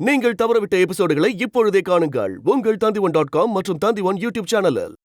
நீங்கள் தவறவிட்ட எபிசோடுகளை இப்பொழுதே காணுங்கள் உங்கள் Tandivan.com மற்றும் Tandivan யூடியூப் சேனலில்.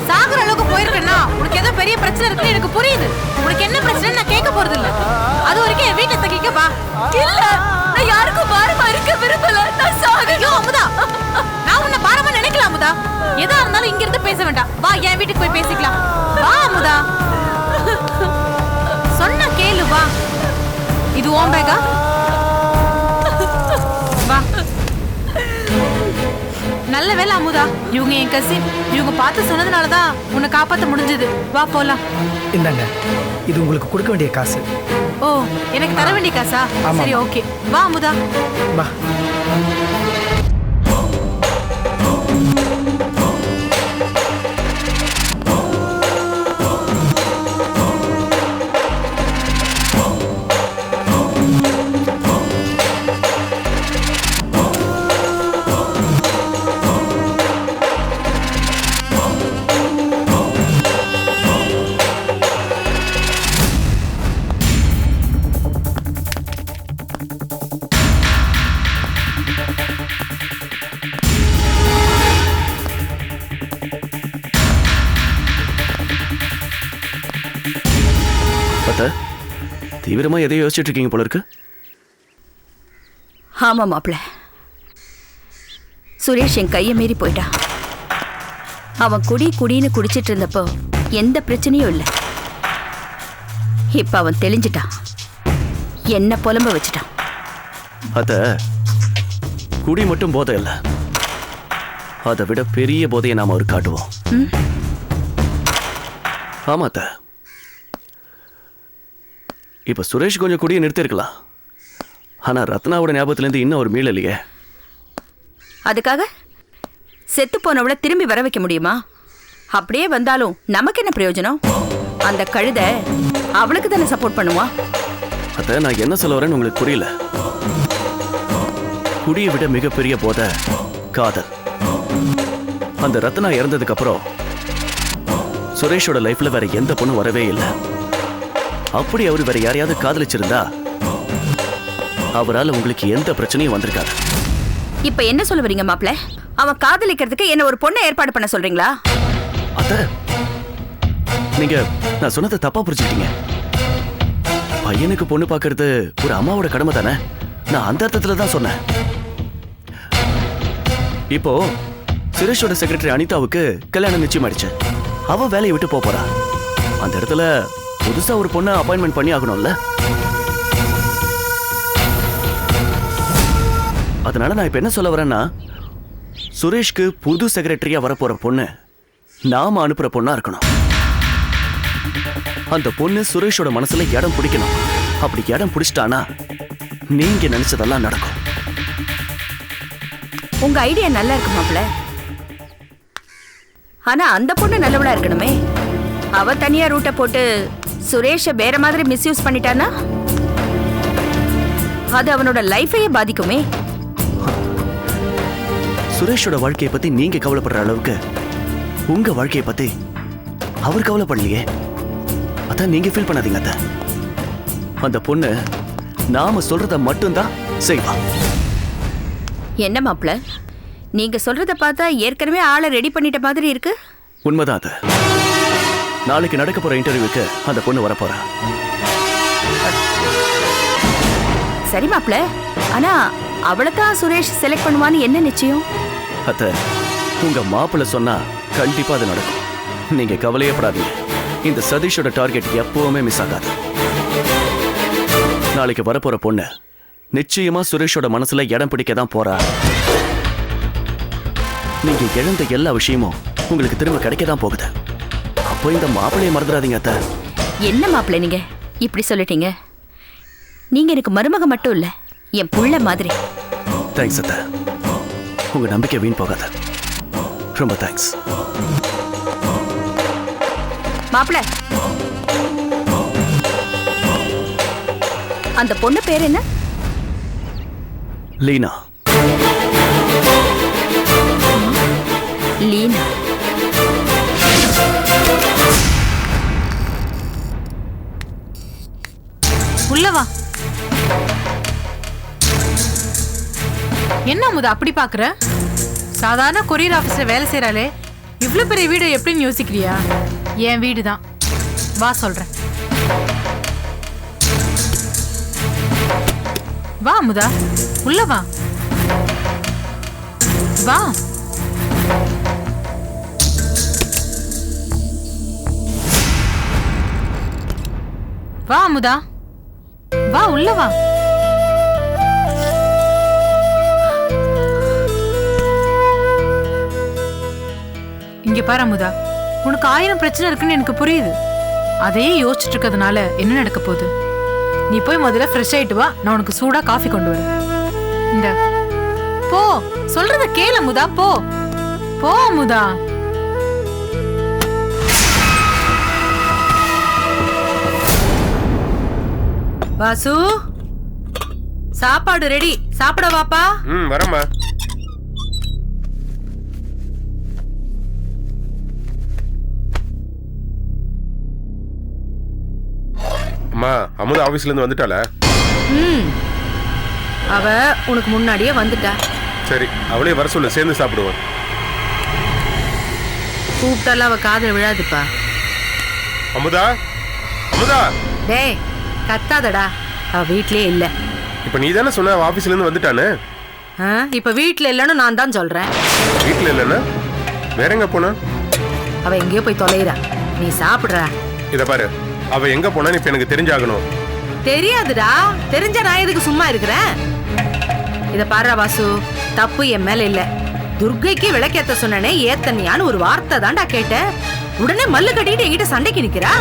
சாகர அளவுக்கு போயிருக்கேன்னா உனக்கு ஏதோ பெரிய பிரச்சனை இருக்குன்னு எனக்கு புரியுது. உனக்கு என்ன பிரச்சனை நான் கேட்க போறது இல்ல. அது வரைக்கும் என் வீட்டை தக்கிக்க வா. இல்ல, நான் யாருக்கும் பாரமா இருக்க விரும்பல. நான் சாகணும். அமுதா, நான் உன்னை பாரமா நினைக்கலாம் அமுதா. எதா இருந்தாலும் இங்க இருந்து பேச வேண்டாம். வா, என் வீட்டுக்கு போய் பேசிக்கலாம். வா அமுதா, சொன்ன கேளு. வா, இது ஓம் பேகா. வா. நல்ல வேலை அமுதா, இவங்க என் கசின். இவங்க பார்த்து சொன்னதுனாலதான் உன்னை காப்பாத்த முடிஞ்சது. வா போலாம். இந்தாங்க, இது உங்களுக்கு கொடுக்க வேண்டிய காசு. ஓ, எனக்கு தர வேண்டிய காசா? சரி, ஓகே. வா அமுதா, வா. தீவிரமா எதையோ யோசிச்சுட்டு இருக்கீங்க போல இருக்கு. ஆமா மாப்பிள்ள, சுரேஷ் என் கையை மீறி போயிட்டான். அவன் குடின்னு குடிச்சிட்டு இருந்தப்போ எந்த பிரச்சனையும் இல்லை. இப்ப அவன் தெளிஞ்சிட்டான், என்ன புலம்ப வச்சுட்டான். அத குடி மட்டும் போதை இல்ல, அதை விட பெரிய போதையை நாம அவருக்கு காட்டுவோம். ஆமா அத்த, இப்ப சுரேஷ் கொஞ்சம் குடியை நிறுத்திருக்கலாம். ஆனா ரத்னாவோட ஞாபகத்திலேருந்து இன்னும் ஒரு மீளலையே. அதுக்காக செத்து போனவளை திரும்பி வர வைக்க முடியுமா? அப்படியே வந்தாலும் நமக்கு என்ன பிரயோஜனம்? அந்த கழுதை அவளுக்கு தானே சப்போர்ட் பண்ணுவா. அத நான் என்ன சொல்ல வரேன்னு உங்களுக்கு புரியல. குடியை விட மிகப்பெரிய போதை காதல். அந்த ரத்னா இறந்ததுக்கு அப்புறம் சுரேஷோட லைஃப்ல வேற எந்த பொண்ணும் வரவே இல்லை. அப்படி அவரு வேற யாரையாவது காதலிச்சிருந்தா அவரால் உங்களுக்கு எந்த பிரச்சனையும் வந்திருக்காது. இப்ப என்ன சொல்ல வரீங்க மாப்ள? அவன் காதலிக்கிறதுக்கு என்ன ஒரு பொண்ணை ஏற்பாடு பண்ண சொல்றீங்களா? அத நீங்க நான் சொன்னதை தப்பா புரிஞ்சுக்கிட்டீங்க. பையனுக்கு பொண்ணு பார்க்கறது ஒரு அம்மாவோட கடமை தானே. நான் அந்த அர்த்தத்துல தான் சொன்னேன். இப்போ சுரேஷோட செக்ரட்டரி அனிதாவுக்கு கல்யாணம் நிச்சயம் ஆயிடுச்சு. அவ வேலையை விட்டு போறா. அந்த இடத்துல புதுசா ஒரு பொண்ணை அப்பாயின்மெண்ட் பண்ணி ஆகணும்ல. அதனால நான் இப்ப என்ன சொல்ல வரேன்னா, சுரேஷ்க்கு புது செக்ரட்டரியா வரப்போற பொண்ணு நாம அனுப்புற பொண்ணா இருக்கணும். அந்த பொண்ணு சுரேஷோட மனசுல இடம் பிடிக்கணும். அப்படி இடம் பிடிச்சிட்டானா நீங்க நினைச்சதெல்லாம் நடக்கும். உங்க ஐடியா நல்லா இருக்கு மாப்ள. ஆனா அந்த பொண்ணு நல்லவளா இருக்கணுமே. அவ தனியா ரூட்டை போட்டு சுரேஷ வேற மாதிரி மிஸ்யூஸ் பண்ணிட்டானா அது அவனோட லைஃபையே பாதிக்குமே. சுரேஷோட வாழ்க்கையை பத்தி நீங்க கவலைப்படுற அளவுக்கு உங்க வாழ்க்கையை பத்தி அவர் கவலைப்படலையே. அதான் நீங்க ஃபீல் பண்ணாதீங்க. அந்த பொண்ணு நாம சொல்றத மட்டும்தான் செய்வா. என்ன மாப்ள, நீங்க சொல்றத பார்த்தா ஏற்கனவே ஆளை ரெடி பண்ணிட்ட மாதிரி இருக்கு. உண்மைதான் அது. நாளைக்கு நடக்க போற இன்டர்வியூக்கு அந்த பொண்ணு வரப்போறா. சரி மாப்ள, ஆனா அவளைத்தான் சுரேஷ் செலக்ட் பண்ணுவான்னு என்ன நிச்சயம்? அத்த, உங்க மாப்பிள்ள சொன்னா கண்டிப்பா அது நடக்கும். நீங்க கவலையே படாதீங்க. இந்த சதீஷோட டார்கெட் எப்பவுமே மிஸ் ஆகாது. நாளைக்கு வரப்போற பொண்ணு நிச்சயமா சுரேஷோட மனசுல இடம் பிடிக்க தான் போறா. நீங்க இழந்த எல்லா விஷயமும் உங்களுக்கு திரும்ப கிடைக்க தான் போகுது. அப்போ இந்த மாப்பிள்ளையை மறந்துடாதீங்க அத்த. என்ன மாப்ள நீங்க இப்படி சொல்லிட்டீங்க? நீங்க எனக்கு மருமக மட்டும் இல்ல, என் புள்ள மாதிரி. தேங்க்ஸ் அத்த. உங்க நம்பிக்கை வீண் போகாத. ரொம்ப தேங்க்ஸ். மாப்ள, அந்த பொண்ணு பேர் என்ன? லீனா. லீனா. உள்ள வா. என்ன அமுதா அப்படி பாக்குற? சாதாரண கொரியர் ஆபீஸ்ல வேலை செய்யறாளே, இவ்வளவு பெரிய வீடு எப்படின்னு யோசிக்கிறியா? என் வீடு தான். வா சொல்றேன். வா அமுதா, உள்ள வா. வா. வா அமுதா, வா உள்ள வா. இங்க பாரு அமுதா, உனக்கு 1000 பிரச்சனை இருக்குன்னு எனக்கு புரியுது. அதையே யோசிச்சுட்டு இருக்கிறதுனால என்ன நடக்க போகுது? நீ போய் முதல்ல ஃப்ரெஷ் ஆயிட்டு வா, நான் உனக்கு சூடா காஃபி கொண்டு வரேன். இந்த போ, சொல்றத கேளு அமுதா, போ போ அமுதா. வாசு, சாப்பாடு ரெடி, சாப்பிட வாப்பா. வரமா. அம்மா, அமுதா ஆபீஸ்ல இருந்து வந்துட்டாளா? அவ உனக்கு முன்னாடியே வந்துட்டா. சரி, அவளே வர சொல்லு, சேர்ந்து சாப்பிடுவோம். கூப்பிட்டால அவ காதுல விழாதுப்பா. அமுதா, அமுதா. டேய், கத்தாதடா, அவ வீட்லயே இல்ல. இப்ப நீ தானே சொன்ன அவ ஆபீஸ்ல இருந்து வந்துட்டானே. இப்ப வீட்ல இல்லன்னு நான் தான் சொல்றேன். வீட்டுல இல்லன்னா வேற எங்க போனா? அவ எங்கேயோ போய் தொலைறா, நீ சாப்பிடுற. இத பாரு, அவ எங்க போனான்னு இப்ப எனக்கு தெரிஞ்சாகணும். தெரியாதுடா, தெரிஞ்ச நான் எதுக்கு சும்மா இருக்கிறேன்? இத பாரு வாசு, தப்பு என் மேல இல்ல. துர்கைக்கு விளக்கேத்த சொன்னனே, ஏத்தனியான்னு ஒரு வார்த்தை தான்டா கேட்டேன். உடனே மல்லு கட்டிட்டு என்கிட்ட சண்டைக்கு நிக்கிறா.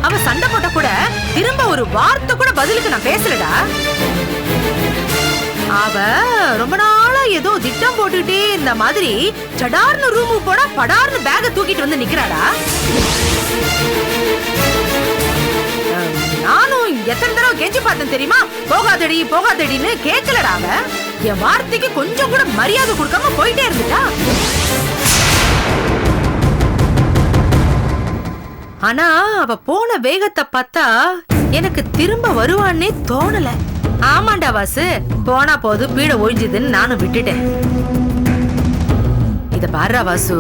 அவ சண்டை போட்ட கூட திரும்ப ஒரு வார்த்தை கூட பதிலுக்கு நான் பேசலடா. அவ ரொம்ப நாளா ஏதோ திட்டம் போட்டுட்டே இந்த மாதிரி சடார்னு ரூமுக்கு போனா படார்னு பேக தூக்கிட்டு வந்து நிக்கிறாடா. நானும் எத்தனை தடவை கெஞ்சி பார்த்தேன் தெரியுமா? போகாதடி போகாதடின்னு கேட்கலடா. அவ என் வார்த்தைக்கு கொஞ்சம் கூட மரியாதை கொடுக்காம போயிட்டே இருந்துட்டா. ஆனா அவ போன வேகத்தை பார்த்தா எனக்கு திரும்ப வருவான்னே தோணல. ஆமாண்டா வாசு, போனா போது பீட ஒழிஞ்சுதுன்னு நானும் விட்டுட்டேன். இத பாரு வாசு,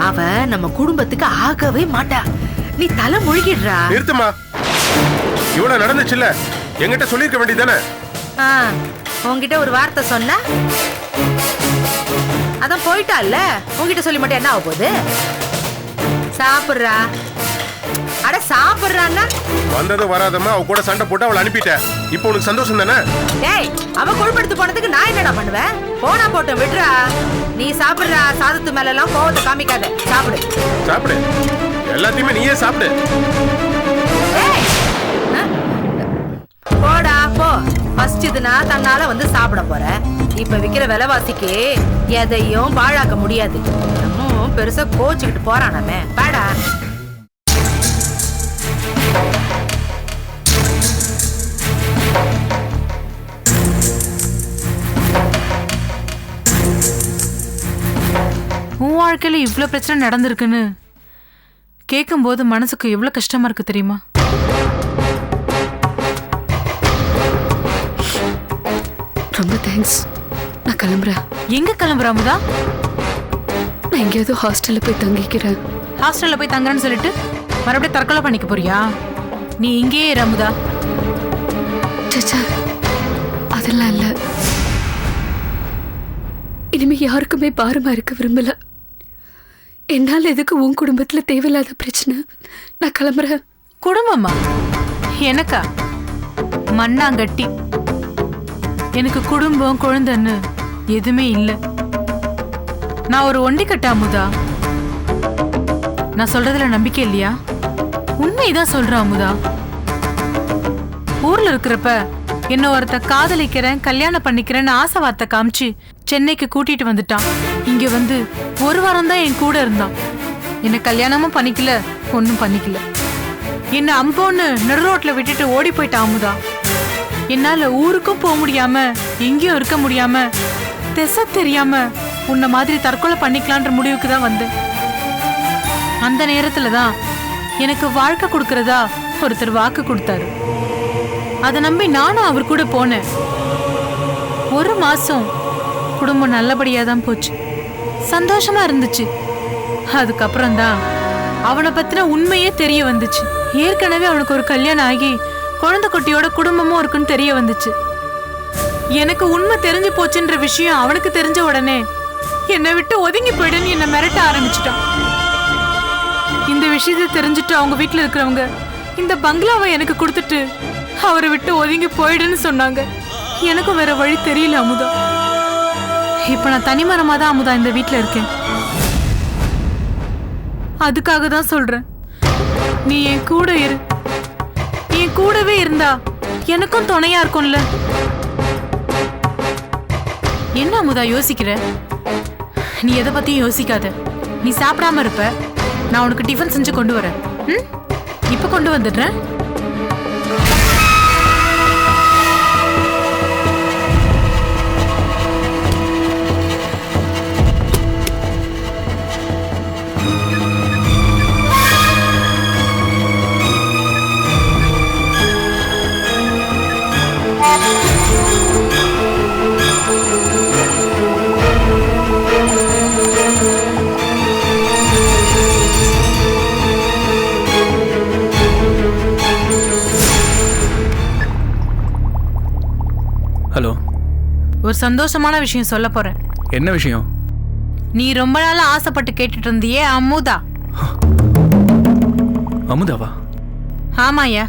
அவ நம்ம குடும்பத்துக்கு ஆகவே மாட்டா. நீ தலை முழுகிடுறா. நிறுத்துமா. இவ்வளவு நடந்துச்சுல்ல, என்கிட்ட சொல்லிருக்க வேண்டியதானே? உன்கிட்ட ஒரு வார்த்தை சொன்ன, அதான் போயிட்டால. உன்கிட்ட சொல்லி மட்டும் என்ன ஆக போகுது? சாப்பிடுறா. அட சாப்பிடுறான்னா வந்ததும் வராதமா அவ கூட சண்டை போட்டு அவளை அனுப்பிட்டேன். இப்போ உனக்கு சந்தோஷம் தானே? டேய், அவ கொழுப்படுத்து போனதுக்கு நான் என்னடா பண்ணுவேன்? போனா போட்டோம், விடுறா. நீ சாப்பிடுறா. சாதத்து மேல எல்லாம் கோவத்தை காமிக்காத, சாப்பிடு. சாப்பிடு, எல்லாத்தையுமே நீயே சாப்பிடு. போடா போ. பசிச்சதுன்னா தன்னால வந்து சாப்பிட போற. இப்ப விக்கிற விலைவாசிக்கு எதையும் பாழாக்க முடியாது. நம்ம பெருசா கோச்சுக்கிட்டு போறானாமே. பாடா. உன் வாழ்க்கையில இவ்வளவு பிரச்சனை நடந்திருக்குன்னு கேட்கும்போது மனசுக்கு எவ்வளவு கஷ்டமா இருக்கு தெரியுமா? ரொம்ப தேங்க்ஸ். நான் கிளம்புறேன். எங்க கிளம்புற அமுதா? நான் எங்கேயாவது ஹாஸ்டல்ல போய் தங்கிக்கிறேன். ஹாஸ்டல்ல போய் தங்குறேன்னு சொல்லிட்டு மறுபடியும் தற்கொலை பண்ணிக்க போறியா? நீ இங்கேயே இரு அமுதா. சச்சா, அதெல்லாம் இல்ல. இனிமே யாருக்குமே பாரமா இருக்க விரும்பல. என்னால எதுக்கு உன் குடும்பத்துல தேவையில்லாத பிரச்சனை. நான் கிளம்புறேன். குடும்பமா? எனக்கா? மண்ணாங்கட்டி. எனக்கு குடும்பம் குழந்தைன்னு எதுவுமே இல்லை. நான் ஒரு ஒண்டிக்கட்ட அமுதா. நான் சொல்றதுல நம்பிக்கை இல்லையா? உண்மைதான் சொல்றேன் அமுதா. ஊர்ல இருக்கிறப்ப என்ன ஒருத்த காதலிக்கிறேன் கல்யாணம் பண்ணிக்கிறேன்னு ஆசை வார்த்தை காமிச்சு சென்னைக்கு கூட்டிட்டு வந்துட்டான். இங்க வந்து ஒரு வாரம் தான் என் கூட இருந்தான். என்ன கல்யாணமும் பண்ணிக்கல, ஒன்னும் பண்ணிக்கல. என்ன அம்போன்னு நடு ரோட்ல விட்டுட்டு ஓடி போயிட்டான் அமுதா. என்னால ஊருக்கும் போக முடியாம எங்கேயும் இருக்க முடியாம திசை தெரியாம உன்ன மாதிரி தற்கொலை பண்ணிக்கலான்ற முடிவுக்கு தான் வந்தேன். அந்த நேரத்துல தான் எனக்கு வாழ்க்கை கொடுக்கறதா ஒருத்தர் வாக்கு கொடுத்தாரு. அதை நம்பி நானும் அவர் கூட போனேன். ஒரு மாசம் குடும்பம் நல்லபடியா தான் போச்சு, சந்தோஷமா இருந்துச்சு. அதுக்கப்புறம் தான் அவனை பத்தின உண்மையே தெரிய வந்துச்சு. ஏற்கனவே அவனுக்கு ஒரு கல்யாணம் ஆகி குழந்தை குட்டியோட குடும்பமும் இருக்குன்னு தெரிய வந்துச்சு. எனக்கு உண்மை தெரிஞ்சு போச்சுன்ற விஷயம் அவனுக்கு தெரிஞ்ச உடனே என்னை விட்டு ஒதுங்கி போயிடுன்னு என்னை மிரட்ட ஆரம்பிச்சிட்டான். இந்த விஷயத்தை தெரிஞ்சுட்டு அவங்க வீட்டுல இருக்கிறவங்க இந்த பங்களாவை எனக்கு கொடுத்துட்டு அவரை விட்டு ஒதுங்கி போயிடுன்னு சொன்னாங்க. எனக்கும் வேற வழி தெரியல அமுதா. இப்ப நான் தனிமரமா தான் அமுதா இந்த வீட்டுல இருக்கேன். அதுக்காக தான் சொல்றேன், நீ என் கூட இரு. என் கூடவே இருந்தா எனக்கும் துணையா இருக்கும்ல. என்ன அமுதா யோசிக்கிற? நீ எதை பத்தியும் யோசிக்காத. நீ சாப்பிடாம இருப்ப, நான் உனக்கு டிஃபன் செஞ்சு கொண்டு வரேன். இப்ப கொண்டு வந்துடுறேன். ஹலோ. ஒரு சந்தோஷமான விஷயம் சொல்ல போறேன். என்ன விஷயம்? நீ ரொம்ப நாளா ஆசைப்பட்டு கேட்டுட்டு இருந்தியே அமுதா. அமுதாவா? ஆமாயா.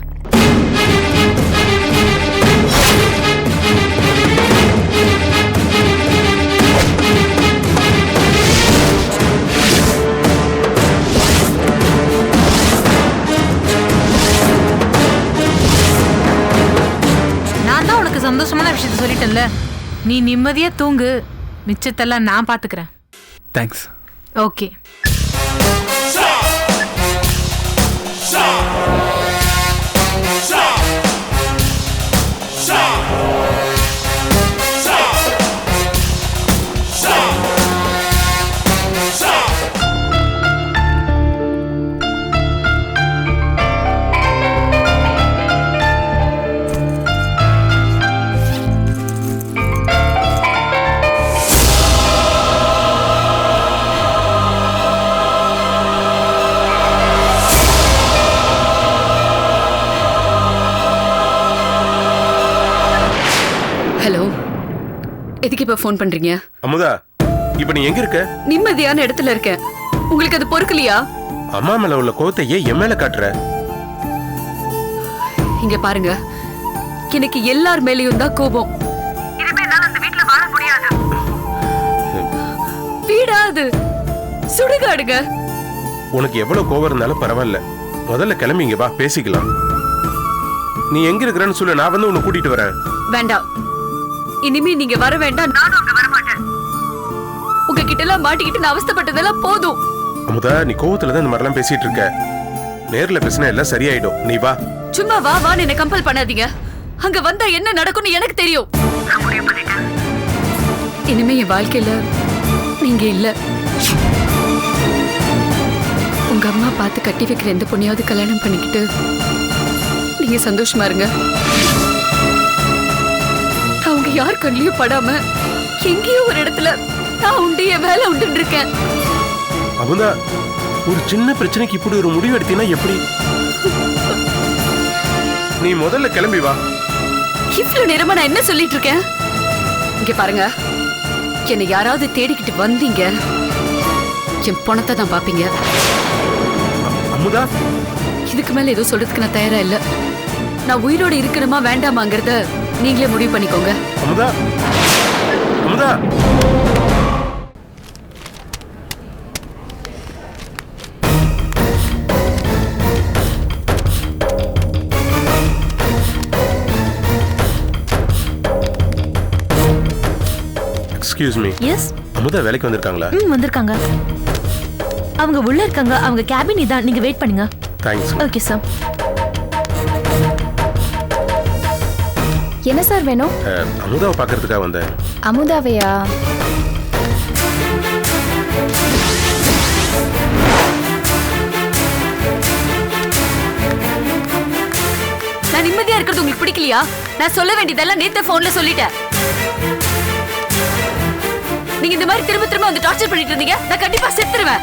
நான் தான் உனக்கு சந்தோஷமான விஷயத்த சொல்லிட்டேன்ல. நீ நிம்மதியா தூங்கு, மிச்சத்தெல்லாம் நான் பாத்துக்கிறேன். தேங்க்ஸ். ஓகே. ஹலோ, எதுக்கு இப்ப ஃபோன் பண்றீங்க? அமுதா, இப்ப நீ எங்க இருக்க? நிம்மதியான இடத்துல இருக்கேன். உங்களுக்கு அது பொறுக்கலையா? அம்மா மேல உள்ள கோவத்தை ஏன் என் மேல காட்டுற? இங்க பாருங்க, எனக்கு எல்லார் மேலயும் தான் கோபம். வீடா அது? சுடுகாடுங்க. உனக்கு எவ்வளவு கோவம் இருந்தாலும் பரவாயில்ல, முதல்ல கிளம்பிங்க வா, பேசிக்கலாம். நீ எங்க இருக்கிறன்னு சொல்லு, நான் வந்து உன்னை கூட்டிட்டு வரேன். வேண்டாம், இனிமே நீங்க வர வேண்டாம். நானும் அங்க வர மாட்டேன். உங்ககிட்ட எல்லாம் மாட்டிக்கிட்டு நான் அவஸ்தைப்பட்டதெல்லாம் போதும். அமுதா, நீ கோவத்துல தான் இந்த மாதிரிலாம் பேசிட்டு இருக்க. நேர்ல பேசினா எல்லாம் சரியாயிடும். நீ வா. சும்மா வா வான்னு என்ன கம்பல் பண்ணாதீங்க. அங்க வந்தா என்ன நடக்கும்னு எனக்கு தெரியும். இனிமே என் வாழ்க்கையில நீங்க இல்ல. உங்க அம்மா பார்த்து கட்டி வைக்கிற எந்த பொண்ணையாவது கல்யாணம் பண்ணிக்கிட்டு நீங்க சந்தோஷமா இருங்க. நான் உங்க யார் கண்ணிலையும் படாம எங்கேயோ ஒரு இடத்துல நான் உண்டு என் வேலை உண்டு இருக்கேன். அமுதா, ஒரு சின்ன பிரச்சனைக்கு இப்படி ஒரு முடிவு எடுத்தீங்கன்னா எப்படி? நீ முதல்ல கிளம்பி வா. இவ்வளவு நேரமா நான் என்ன சொல்லிட்டு இருக்கேன்? இங்க பாருங்க, என்னை யாராவது தேடிக்கிட்டு வந்தீங்க, என் பணத்தை தான் பாப்பீங்க. அமுதா, இதுக்கு மேல ஏதோ சொல்றதுக்கு நான் தயாரா இல்ல. நான் உயிரோட இருக்கணுமா வேண்டாமாங்கிறத நீங்களே முடிவு பண்ணிக்கோங்க. Amutha, Amutha. Excuse me. Yes. Amutha வேலைக்கு வந்திருக்காங்களா? வந்திருக்காங்க. அவங்க உள்ள இருக்காங்க. அவங்க கேபின் இதான். நீங்க வெயிட் பண்ணுங்க. தேங்க்ஸ். Okay sir. என்ன சார் வேணும்? அமுதாவை பார்க்கறதுக்காக வந்தேன். அமுதாவையா? நான் நிம்மதியா இருக்கிறது உங்களுக்கு பிடிக்கலையா? நான் சொல்ல வேண்டியதெல்லாம் நேத்து போன்ல சொல்லிட்டேன். நீங்க இந்த மாதிரி திரும்ப திரும்ப வந்து டார்ச்சர் பண்ணிட்டு இருந்தீங்க, நான் கண்டிப்பா செத்துருவேன்.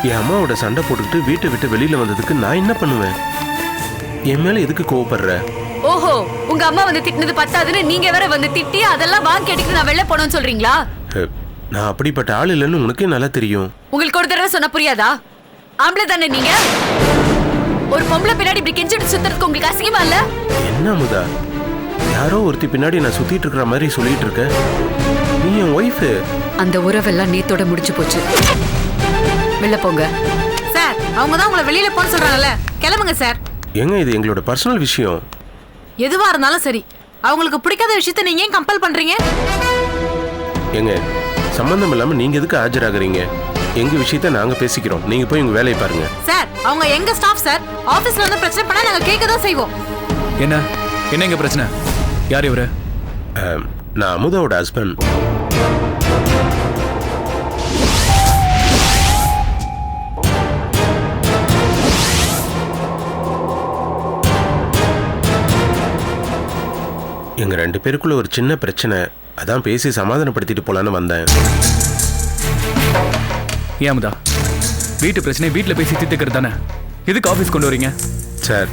என் அம்மாவோட சண்டை போட்டுக்கிட்டு வீட்டை விட்டு வெளியில வந்ததுக்கு நான் என்ன பண்ணுவேன்? என் மேல எதுக்கு கோவப்படுற? ஓஹோ, உங்க அம்மா வந்து திட்டினது பத்தாதுன்னு நீங்க வேற வந்து திட்டி அதெல்லாம் வாங்கி கேட்டுக்கு நான் வெளில போனோம்னு சொல்றீங்களா? நான் அப்படிப்பட்ட ஆள் இல்லைன்னு உனக்கே நல்லா தெரியும். உங்களுக்கு ஒரு தடவை சொன்னா புரியாதா? ஆம்பளை தானே நீங்க? ஒரு பொம்பளை பின்னாடி இப்படி கெஞ்சிட்டு சுத்துறதுக்கு உங்களுக்கு அசிங்கமா இல்ல? என்ன அமுதா, யாரோ ஒருத்தி பின்னாடி நான் சுத்திட்டு இருக்கிற மாதிரி சொல்லிட்டு இருக்க. நீ என் ஒய்ஃப். அந்த உறவெல்லாம் நேத்தோட முடிச்சு போச்சு. வெளில போங்க சார். அவங்க தான் உங்களை வெளியில போன்னு சொல்றாங்கல்ல, கிளம்புங்க சார். எங்க இது எங்களோட பர்சனல் விஷயம். எதுவா இருந்தாலும் சரி, அவங்களுக்கு பிடிக்காத விஷயத்த நீங்க ஏன் கம்பல் பண்றீங்க? எங்க சம்பந்தம் இல்லாம நீங்க எதுக்கு ஆஜராகிறீங்க? எங்க விஷயத்த நாங்க பேசிக்கிறோம். நீங்க போய் உங்க வேலையை பாருங்க. சார், அவங்க எங்க ஸ்டாஃப் சார். ஆபீஸ்ல வந்து பிரச்சனை பண்ணா நாங்க கேட்க தான் செய்வோம். என்ன என்ன எங்க பிரச்சனை? யார் இவரு? நான் அமுதாவோட ஹஸ்பண்ட். எங்க ரெண்டு பேருக்குள்ள ஒரு சின்ன பிரச்சனை, அதான் பேசி சமாதானப்படுத்திட்டு போலான்னு வந்தேன். ஏன் அமுதா, வீட்டு பிரச்சனை வீட்டுல பேசி தீர்த்துக்கிறது தானே, எதுக்கு ஆபீஸ் கொண்டு வரீங்க? சார்,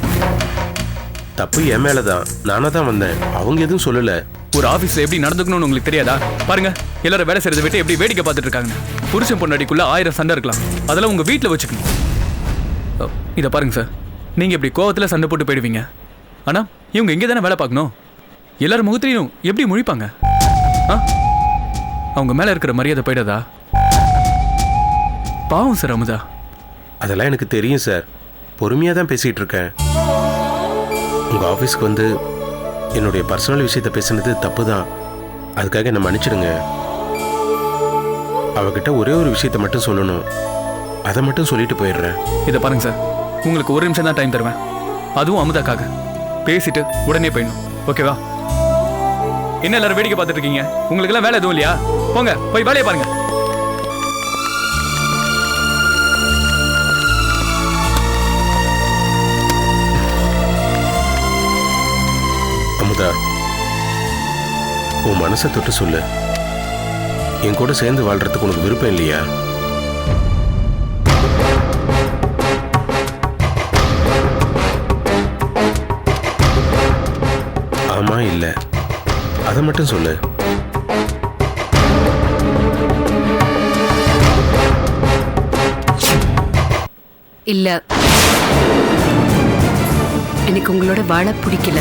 தப்பு என் மேலதான். நானா தான் வந்தேன். அவங்க எதுவும் சொல்லல. ஒரு ஆபீஸ்ல எப்படி நடந்துக்கணும்னு உங்களுக்கு தெரியாதா? பாருங்க, எல்லாரும் வேலை செய்யறதை விட்டு எப்படி வேடிக்கை பார்த்துட்டு இருக்காங்க. புருஷன் பொண்டாட்டிக்குள்ள 1000 சண்டை இருக்கலாம், அதெல்லாம் உங்க வீட்டுல வச்சுக்கணும். இதை பாருங்க சார், நீங்க இப்படி கோவத்துல சண்டை போட்டு போயிடுவீங்க. ஆனா இவங்க இங்கே தானே வேலை பார்க்கணும். எல்லாரும் முகத்திலையும் எப்படி முழிப்பாங்க? அவங்க மேல இருக்கிற மரியாதை போயிடாதா? பாவம் சார் அமுதா. அதெல்லாம் எனக்கு தெரியும் சார். பொறுமையா தான் பேசிட்டு இருக்கேன். உங்க ஆபீஸ்க்கு வந்து என்னுடைய பர்சனல் விஷயத்தை பேசுனது தப்பு தான். அதுக்காக என்ன மன்னிச்சிடுங்க. அவகிட்ட ஒரே ஒரு விஷயத்த மட்டும் சொல்லணும், அதை மட்டும் சொல்லிட்டு போயிடுறேன். இதை பாருங்க சார், உங்களுக்கு ஒரு நிமிஷம் தான் டைம் தருவேன், அதுவும் அமுதாக்காக. பேசிட்டு உடனே போயிடணும், ஓகேவா? என்ன எல்லாரும் வேடிக்கை பார்த்துட்டு இருக்கீங்க? உங்களுக்கு எல்லாம் வேலை எதுவும் இல்லையா? போங்க, போய் வேலையை பாருங்க. அமுதா, உன் மனசை தொட்டு சொல்லு. என் கூட சேர்ந்து வாழ்றதுக்கு உனக்கு விருப்பம் இல்லையா? ஆமா இல்ல, அதை மட்டும் சொல்லு. இல்ல, எனக்கு உங்களோட வாழ பிடிக்கல.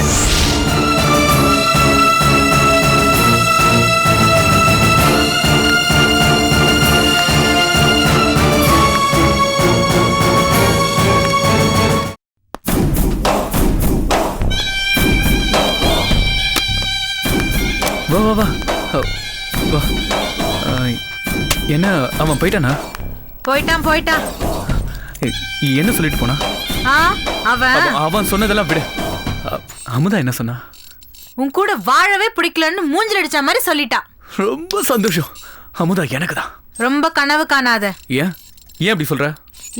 வா வா வா வா. என்ன அவன் போயிட்டானா? போயிட்டான். என்ன சொல்லிட்டு போனா? அவன் சொன்னதெல்லாம் விடு. அமுதா என்ன சொன்னா? உன் கூட வாழவே பிடிக்கலன்னு மூஞ்சில் அடிச்ச மாதிரி சொல்லிட்டா. ரொம்ப சந்தோஷம். அமுதா எனக்கு தான். ரொம்ப கனவு காணாத. ஏன் அப்படி சொல்ற?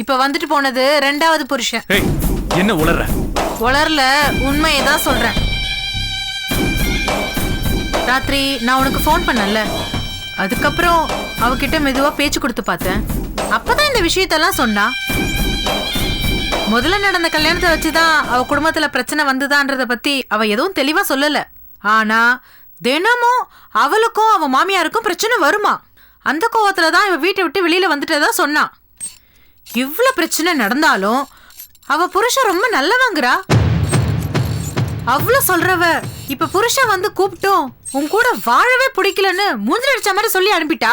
இப்ப வந்துட்டு போனது 2வது புருஷன். என்ன உளறல? உளரல, உண்மையை தான் சொல்றேன். ராத்திரி நான் உனக்கு ஃபோன் பண்ணல, அதுக்கப்புறம் அவகிட்ட மெதுவா பேச்சு கொடுத்து பார்த்தேன். அப்பதான் இந்த விஷயத்தெல்லாம் சொன்னா. முதல்ல நடந்த கல்யாணத்தை வச்சுதான் அவ குடும்பத்துல பிரச்சனை வந்துதான்றத பத்தி அவ எதுவும் தெளிவா சொல்லல. ஆனா தினமும் அவளுக்கும் அவ மாமியாருக்கும் பிரச்சனை வருமா. அந்த கோவத்துலதான் இவ வீட்டை விட்டு வெளியில வந்துட்டதா சொன்னா. இவ்வளவு பிரச்சனை நடந்தாலும் அவ புருஷன் ரொம்ப நல்லவங்கிறா. அவ்வளவு சொல்றவ இப்ப புருஷன் வந்து கூப்பிட்டோம் உன் கூட வாழவே பிடிக்கலன்னு மூஞ்சில அடிச்ச மாதிரி சொல்லி அனுப்பிட்டா.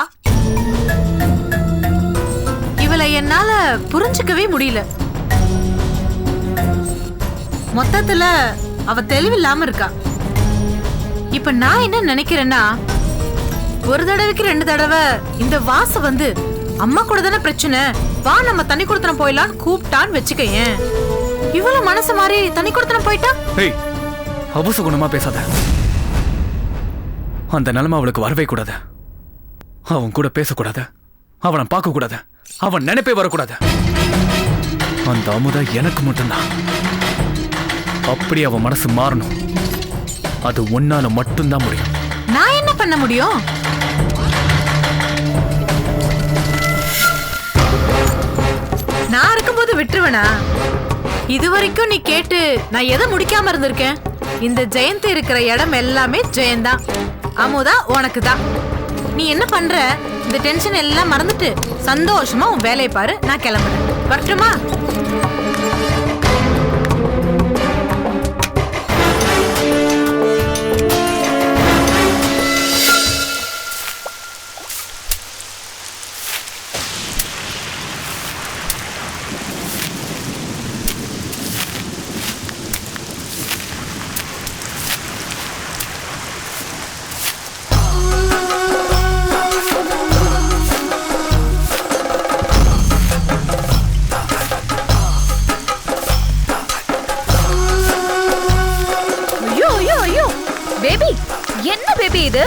இவளை என்னால புரிஞ்சுக்கவே முடியல. மொத்தத்துல அவ தெளிவில்லாம இருக்கா. இப்ப நான் என்ன நினைக்கிறேன்னா, ஒரு தடவைக்கு 2 தடவை இந்த வாச வந்து அம்மா கூட தானே பிரச்சனை, வா நம்ம தண்ணி கொடுத்தனம் போயிடலான்னு கூப்பிட்டான்னு வச்சுக்கேன். இவ்வளவு மனசு மாதிரி தண்ணி கொடுத்தனம் போயிட்டா. ஏய், அபசகுணமா பேசாத. அந்த நிலைமை அவளுக்கு வரவே கூடாது. அவன் கூட பேசக்கூடாது, அவனை பார்க்க கூடாது, அவன் நினைப்பே வரக்கூடாது. அந்த அமுதா எனக்கு மட்டும்தான். அப்படி அவன் மனசு மாறணும். அது உன்னால மட்டும்தான் முடியும். நான் என்ன பண்ண முடியும்? நான் இருக்கும்போது விட்டுருவனா? இதுவரைக்கும் நீ கேட்டு நான் எதை முடிக்காம இருந்திருக்கேன்? இந்த ஜெயந்தி இருக்கிற இடம் எல்லாமே ஜெயந்தான். அமுதா உனக்கு தான். நீ என்ன பண்ற? இந்த டென்ஷன் எல்லாம் மறந்துட்டு சந்தோஷமா உன் வேலையை பாரு. நான் கிளம்புறேன். வரட்டுமா? இது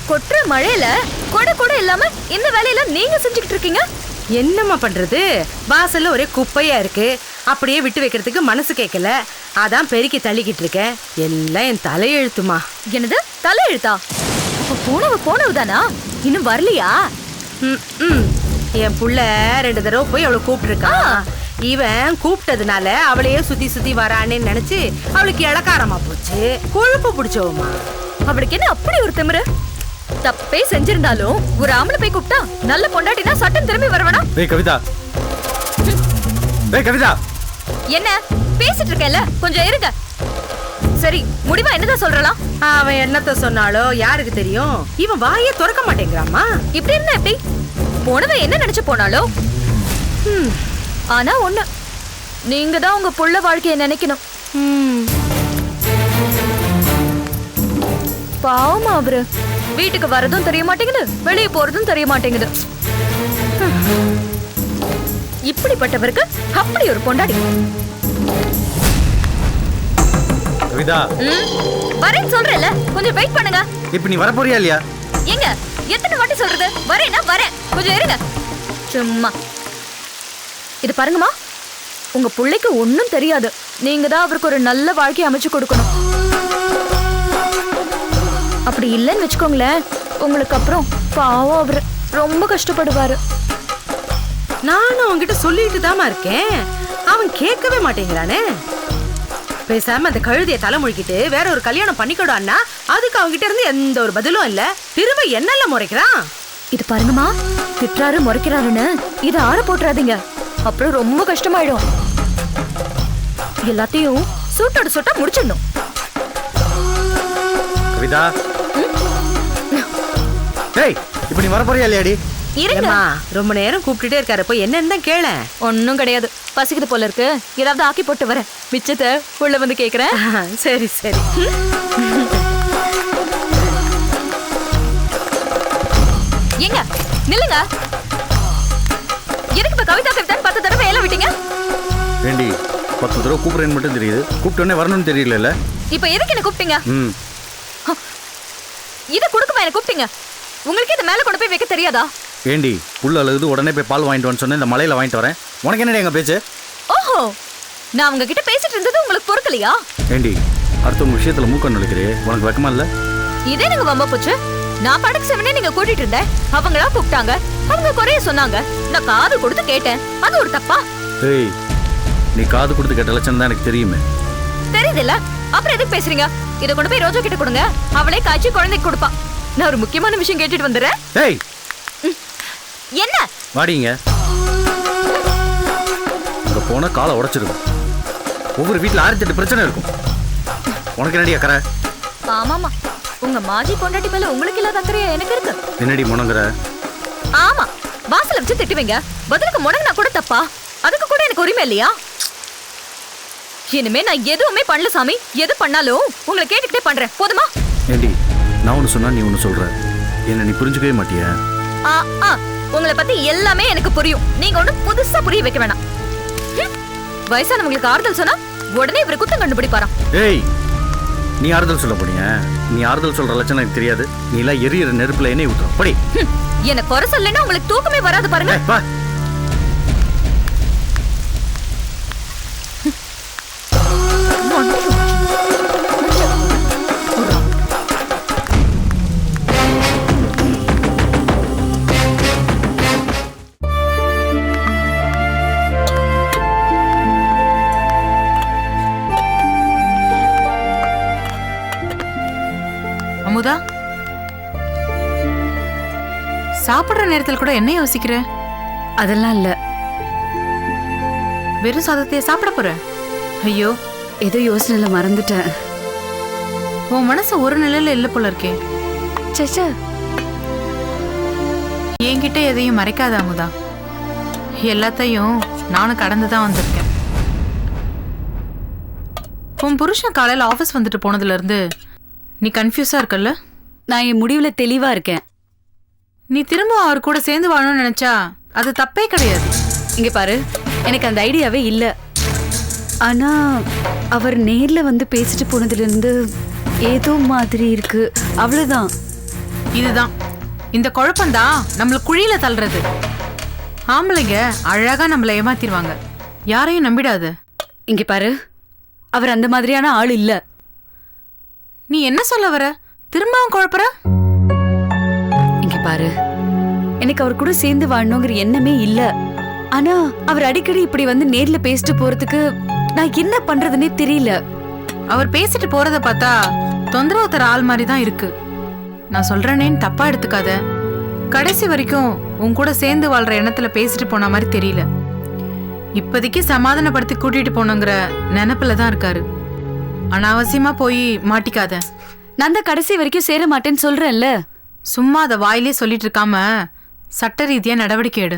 கொற்ற மழையில கொடை கூட இல்லாம இந்த வேலையில நீங்க செஞ்சுக்கிட்டு இருக்கீங்க. என்னம்மா பண்றது, வாசல்ல ஒரே குப்பையா இருக்கு. அப்படியே விட்டு வைக்கிறதுக்கு மனசு கேட்கல, அதான் பெருக்கி தள்ளிக்கிட்டு இருக்கேன். எல்லாம் என் தலையெழுத்துமா. என்னது தலையெழுத்தா? அப்ப போனவுதானா? இன்னும் வரலையா? என் புள்ள 2 தடவை போய் அவளை கூப்பிட்டுருக்கான். இவன் கூப்பிட்டதுனால அவளையே சுத்தி சுத்தி வரான்னு நினைச்சு அவளுக்கு இளக்காரமா போச்சு. கொழுப்பு பிடிச்சவமா. அவளுக்கு என்ன அப்படி ஒரு திமிரு? தப்பே செஞ்சிருந்தாலும் ஒரு ஆம்பளை போய் கூப்பிட்டா நல்ல பொண்டாட்டினா சட்டம் திரும்பி வரவனா? டேய் கவிதா, டேய் கவிதா, என்ன பேசிட்டு இருக்கேன்ல, கொஞ்சம் இருங்க. சரி, முடிவா என்னதான் சொல்றலாம்? அவன் என்னத்த சொன்னாலோ யாருக்கு தெரியும். இவன் வாயே திறக்க மாட்டேங்கிறாமா. இப்படி இருந்தா எப்படி? போனவன் என்ன நினைச்சு போனாலோ. ஆனா ஒண்ணு, நீங்க தான் உங்க புள்ள வாழ்க்கைய நினைக்கணும். பாவமா அவரு வீட்டுக்கு வரதும் தெரிய மாட்டேங்குது, வெளியே போறதும் தெரிய மாட்டேங்குது. இப்படிப்பட்டவருக்கு அப்படி ஒரு பொண்டாடி. கவிதா, வரேன்னு சொல்றேன்ல, கொஞ்சம் வெயிட் பண்ணுங்க. இப்ப நீ வர போறியா இல்லையா? எங்க எத்தனை வாட்டி சொல்றது? வரேன்னா வரேன், கொஞ்சம் இருங்க. சும்மா இது பாருங்கம்மா, உங்க பிள்ளைக்கு ஒன்னும் தெரியாது. நீங்க தான் அவருக்கு ஒரு நல்ல வாழ்க்கையை அமைச்சு கொடுக்கணும். அப்படி இல்லைன்னு வச்சுக்கோங்களேன், உங்களுக்கு அப்புறம் பாவம் அவரு ரொம்ப கஷ்டப்படுவாரு. நானும் அவன்கிட்ட சொல்லிட்டு தாமா இருக்கேன், அவன் கேட்கவே மாட்டேங்கிறானே. பேசாம அந்த கழுதைய தலைமுழிக்கிட்டு வேற ஒரு கல்யாணம் பண்ணிக்கடான்னா அதுக்கு அவன்கிட்ட இருந்து எந்த ஒரு பதிலும் இல்ல. திரும்ப என்னெல்லாம் முறைக்கிறான். இது பாருங்கம்மா, திட்டுறாரு முறைக்கிறாருன்னு இதை ஆற போட்டுறாதீங்க, அப்புறம் ரொம்ப கஷ்டமாயிடும். எல்லாத்தையும் சூட்டோட சூட்டா முடிச்சிடணும். கவிதா, டேய் இப்ப நீ வர போறியா இல்லையாடி? இருங்க, ரொம்ப நேரம் கூப்பிட்டுட்டே இருக்காரு, போய் என்னன்னு தான் கேள. ஒன்னும் கிடையாது, பசிக்குது போல இருக்கு, ஏதாவது ஆக்கி போட்டு வரேன். மிச்சத்தை உள்ள வந்து கேக்குறேன். சரி சரி. ஏங்க நில்லுங்க, எதுக்கு இப்ப கவிதா கவிதான்னு 10 தடவை ஏல விட்டீங்க? வேண்டி 10 தடவை கூப்பிடுறேன்னு மட்டும் தெரியுது, கூப்பிட்டோன்னே வரணும்னு தெரியல. இப்ப எதுக்கு என்ன கூப்பிட்டீங்க? இதை கொடுக்குமா என்ன கூப்பிட்டீங்க? உங்களுக்கு இது மேல கொண்டு போய் வைக்க தெரியாதா? வேண்டி புள்ள அழுகுது, உடனே போய் பால் வாங்கிட்டு வந்து சொன்னேன், இந்த மலையில வாங்கிட்டு வரேன். உனக்கு என்னடி எங்க பேச்சு? ஓஹோ, நான் உங்ககிட்ட பேசிட்டு இருந்தது உங்களுக்கு பொறுக்கலையா? வேண்டி அடுத்தவங்க விஷயத்துல மூக்க நுழைக்கிறே, உனக்கு வெக்கமா இல்ல? இதே நீங்க வம்ப போச்சு. நான் படக்கு செவனே நீங்க கூட்டிட்டு இருந்தேன். அவங்களா கூப்பிட்டாங்க. அவங்க குறைய சொன்னாங்க. நான் காது கொடுத்து கேட்டேன். அது ஒரு தப்பா? ஏய், நீ காது கொடுத்து கேட்ட லட்சணம் தான் எனக்கு தெரியுமே. தெரியுதுல்ல, அப்புறம் எதுக்கு பேசுறீங்க? இதை கொண்டு போய் ரோஜா கிட்ட கொடுங்க. அவளே காய்ச்சி குழந்தைக்கு கொடுப்பா. நான் ஒரு முக்கியமான விஷயம் கேட்டுட்டு வந்துடுறேன். ஏய், என்ன வாடிங்க. அங்க போனா காலை உடைச்சிருக்கும். ஒவ்வொரு வீட்டுல 1008 பிரச்சனை இருக்கும். உனக்கு என்னடி அக்கறை? ஆமாமா, உங்க மாஜி பொண்டாட்டி மேல உங்களுக்கு இல்லாத அக்கறையா எனக்கு இருக்கு. என்னடி முணங்குற? ஆமா, வாசல வச்சு திட்டுவீங்க. பதிலுக்கு முடங்கினா கூட தப்பா? அதுக்கு கூட எனக்கு உரிமை இல்லையா? இனிமே நான் எதுவுமே பண்ணல சாமி. எது பண்ணாலும் உங்களை கேட்டுக்கிட்டே பண்றேன். போதுமா? ஏண்டி, நான் ஒன்று சொன்னா நீ ஒன்று சொல்ற. என்ன நீ புரிஞ்சுக்கவே மாட்டியா? உங்களை பத்தி எல்லாமே எனக்கு புரியும். நீங்க ஒண்ணு புதுசா புரிய வைக்க வேணாம். வயசானவங்களுக்கு ஆறுதல் சொன்னா உடனே இவரை குத்தம் கண்டுபிடிப்பாராம். ஏய், நீ ஆறுதல் சொல்ல போனியா? நீ ஆறுதல் சொல்ற லட்சணம் எனக்கு தெரியாது. நீ எல்லாம் எரியிற நெருப்புல எண்ணெய் ஊத்துற. படி. என்ன குறை சொல்லலைன்னா உங்களுக்கு தூக்கமே வராது பாருங்க. வா. அமுதா, சாப்பிடுற நேரத்தில் கூட என்ன யோசிக்கிற? அதெல்லாம் இல்ல. வெறும் சாதத்தையே சாப்பிட போற? ஐயோ, ஏதோ யோசனையில மறந்துட்டேன். உன் மனசு ஒரு நிலையில இல்ல போல இருக்கே. சச்சா, என்கிட்ட எதையும் மறைக்காத அமுதா. எல்லாத்தையும் நானும் கடந்துதான் வந்திருக்கேன். உன் புருஷன் காலையில ஆபீஸ் வந்துட்டு போனதுல இருந்து நீ கன்ஃபியூஸா இருக்கல்ல? நான் என் முடிவுல தெளிவா இருக்கேன். நீ திரும்ப அவர் கூட சேர்ந்து வாழணும்னு நினைச்சா அது தப்பே கிடையாது. இங்க பாரு, எனக்கு அந்த ஐடியாவே இல்ல. ஆனா அவர் நேர்ல வந்து பேசிட்டு போனதுல இருந்து ஏதோ மாதிரி இருக்கு. அவ்வளவுதான். இதுதான் இந்த குழப்பம்தான் நம்மள குழியில தள்ளுறது. ஆம்பளைங்க அழகா நம்மள ஏமாத்திடுவாங்க. யாரையும் நம்பிடாத. இங்க பாரு, அவர் அந்த மாதிரியான ஆள் இல்ல. நீ என்ன சொல்ல வர? திரும்பவும் குழப்பற? இங்க பாரு, எனக்கு அவர் கூட சேர்ந்து வாழணுங்கிற எண்ணமே இல்ல. ஆனா அவர் அடிக்கடி இப்படி வந்து நேர்ல பேசிட்டு போறதுக்கு நான் என்ன பண்றதுன்னே தெரியல. அவர் பேசிட்டு போறத பார்த்தா தொந்தரவு தர ஆள் மாதிரி தான் இருக்கு. நான் சொல்றேனேன்னு தப்பா எடுத்துக்காத. கடைசி வரைக்கும் உன் கூட சேர்ந்து வாழ்ற எண்ணத்துல பேசிட்டு போன மாதிரி தெரியல. இப்போதைக்கு சமாதானப்படுத்தி கூட்டிட்டு போனோங்கிற நினைப்புல தான் இருக்காரு. அனாவசியமா போய் மாட்டிக்காத. நான் தான் கடைசி வரைக்கும் சேர மாட்டேன்னு சொல்றேன்ல. சும்மா அதை வாயிலே சொல்லிட்டு இருக்காம சட்ட ரீதியா நடவடிக்கை எடு.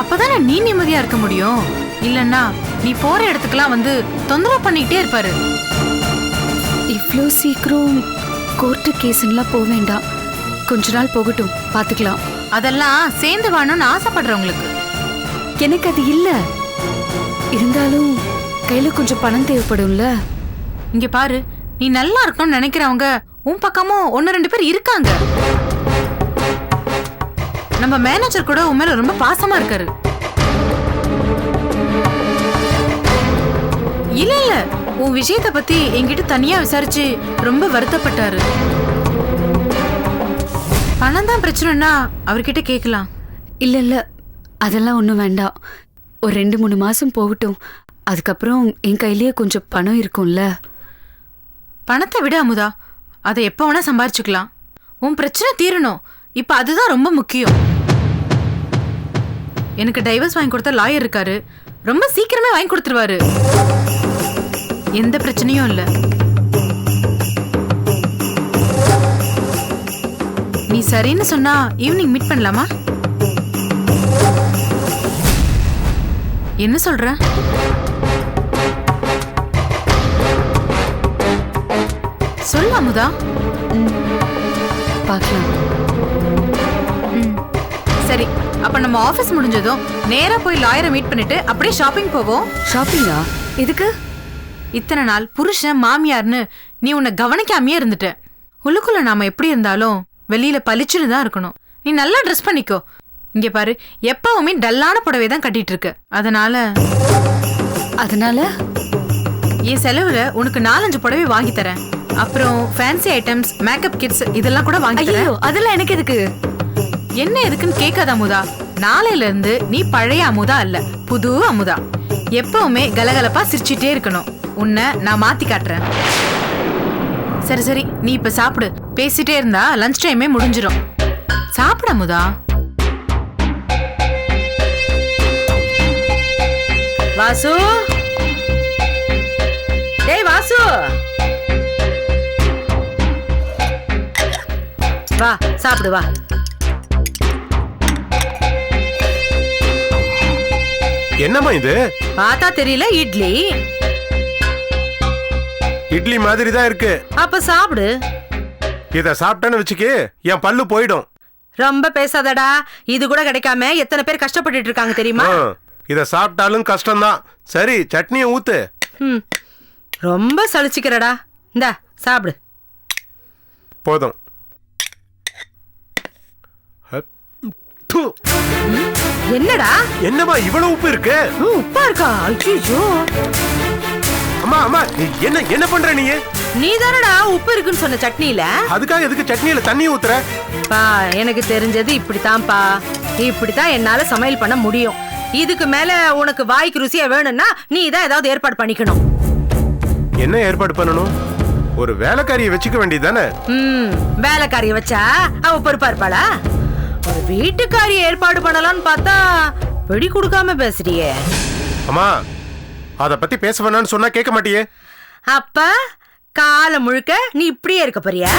அப்பதானே நீ நிம்மதியா இருக்க முடியும். இல்லன்னா நீ போற இடத்துக்குலாம் வந்து தொந்தரவு பண்ணிக்கிட்டே இருப்பாரு. இவ்ளோ சீக்கிரம் கோர்ட்டு கேஸ்லாம் போக வேண்டாம். கொஞ்ச நாள் போகட்டும், பாத்துக்கலாம். அதெல்லாம் சேர்ந்து வாழணும்னு ஆசைப்படுறவங்களுக்கு. எனக்கு அது இல்ல. இருந்தாலும் கையில கொஞ்சம் பணம் தேவைப்படும்ல. இங்க பாரு, நீ நல்லா இருக்கணும்னு நினைக்கிறவங்க உன் பக்கமும் 1-2 பேர் இருக்காங்க. நம்ம மேனேஜர் கூட உன் மேல ரொம்ப பாசமா இருக்காரு. இல்ல இல்ல, உன் விஷயத்தை பத்தி என்கிட்ட தனியா விசாரிச்சு ரொம்ப வருத்தப்பட்டாரு. பணம் தான் பிரச்சனைன்னா அவர்கிட்ட கேட்கலாம். இல்ல இல்ல, அதெல்லாம் ஒண்ணும் வேண்டாம். ஒரு 2-3 மாசம் போகட்டும். அதுக்கப்புறம் என் கையிலேயே கொஞ்சம் பணம் இருக்கும்ல. பணத்தை விட அமுதா, அதை எப்போ வேணா சம்பாரிச்சுக்கலாம். உன் பிரச்சனை தீரணும். இப்ப அதுதான் ரொம்ப முக்கியம். எனக்கு டைவர்ஸ் வாங்கி கொடுத்த லாயர் இருக்காரு. ரொம்ப சீக்கிரமே வாங்கி கொடுத்துருவாரு. எந்த பிரச்சனையும் இல்ல. நீ சரின்னு சொன்னா ஈவினிங் மீட் பண்ணலாமா? என்ன சொல்ற? சொல்லு அமுதா. பார்க்கலாம். சரி, அப்ப நம்ம ஆபீஸ் முடிஞ்சதும் நேரா போய் லாயரை மீட் பண்ணிட்டு அப்படியே ஷாப்பிங் போவோம். ஷாப்பிங்கா? எதுக்கு? இத்தனை நாள் புருஷன் மாமியார்னு நீ உன்னை கவனிக்காமையே இருந்துட்ட. உள்ளுக்குள்ள நாம எப்படி இருந்தாலும் வெளியில பளிச்சுன்னு தான் இருக்கணும். நீ நல்லா ட்ரெஸ் பண்ணிக்கோ. இங்க பாரு, எப்பவுமே டல்லான புடவை தான் கட்டிட்டு இருக்க. அதனால என் செலவுல உனக்கு 4-5 புடவை வாங்கி தரேன். அப்புறம் ஃபேன்சி ஐட்டம்ஸ், மேக்கப் கிட்ஸ் இதெல்லாம் கூட வாங்கி தரேன். ஐயோ அதெல்லாம் எனக்கு எதுக்கு? என்ன எதுக்குன்னு கேட்காத அமுதா. நாளையில இருந்து நீ பழைய அமுதா இல்ல, புது அமுதா. எப்பவுமே கலகலப்பா சிரிச்சிட்டே இருக்கணும். உன்னை நான் மாத்தி காட்டுறேன். சரி சரி, நீ இப்ப சாப்பிடு. பேசிட்டே இருந்தா லஞ்ச் டைமே முடிஞ்சிடும். சாப்பிட அமுதா. வாசு, டேய் வாசு, வா சாப்பிடு வா. என்னம்மா இது? பார்த்தா தெரியல, இட்லி. இட்லி மாதிரி தான் இருக்கு. அப்ப சாப்பிடு. இத சாப்பிட்டேன்னு வச்சுக்கே என் பல்லு போயிடும். ரொம்ப பேசாதடா. இது கூட கிடைக்காம எத்தனை பேர் கஷ்டப்பட்டுட்டு இருக்காங்க தெரியுமா? இத சாப்பிட்டாலும் கஷ்டம்தான். சரி, சட்னியை ஊத்து. ரொம்ப சலிச்சுக்கிறடா. இந்தா சாப்பிடு. போதும். என்னடா? என்னம்மா இவ்வளவு உப்பு இருக்கு? உப்பா இருக்கா? ஐயோ. அம்மா அம்மா, என்ன என்ன பண்ற நீ? நீ தானடா உப்பு இருக்குன்னு சொன்ன சட்னியில. அதுக்காக எதுக்கு சட்னியில தண்ணி ஊத்துற? பா, எனக்கு தெரிஞ்சது இப்படித்தான்ப்பா. இப்படித்தான் என்னால சமையல் பண்ண முடியும். இதுக்கு மேல உனக்கு வாய்க்கு ருசியா வேணும்னா நீ தான் ஏதாவது ஏற்பாடு பண்ணிக்கணும். என்ன ஏற்பாடு பண்ணணும்? ஒரு வேலைக்காரியை வச்சுக்க வேண்டியதானே? வேலைக்காரியை வச்சா அவ பொறுப்பா இருப்பாளா? ஒரு வீட்டுக்காரியை ஏற்பாடு பண்ணலாம்னு பார்த்தா வெடி கொடுக்காம பேசுறியே. அம்மா, அத பத்தி பேச வேணாம்னு சொன்னா கேட்க மாட்டியே. அப்ப காலம் முழுக்க நீ இப்படியே இருக்க போறியா?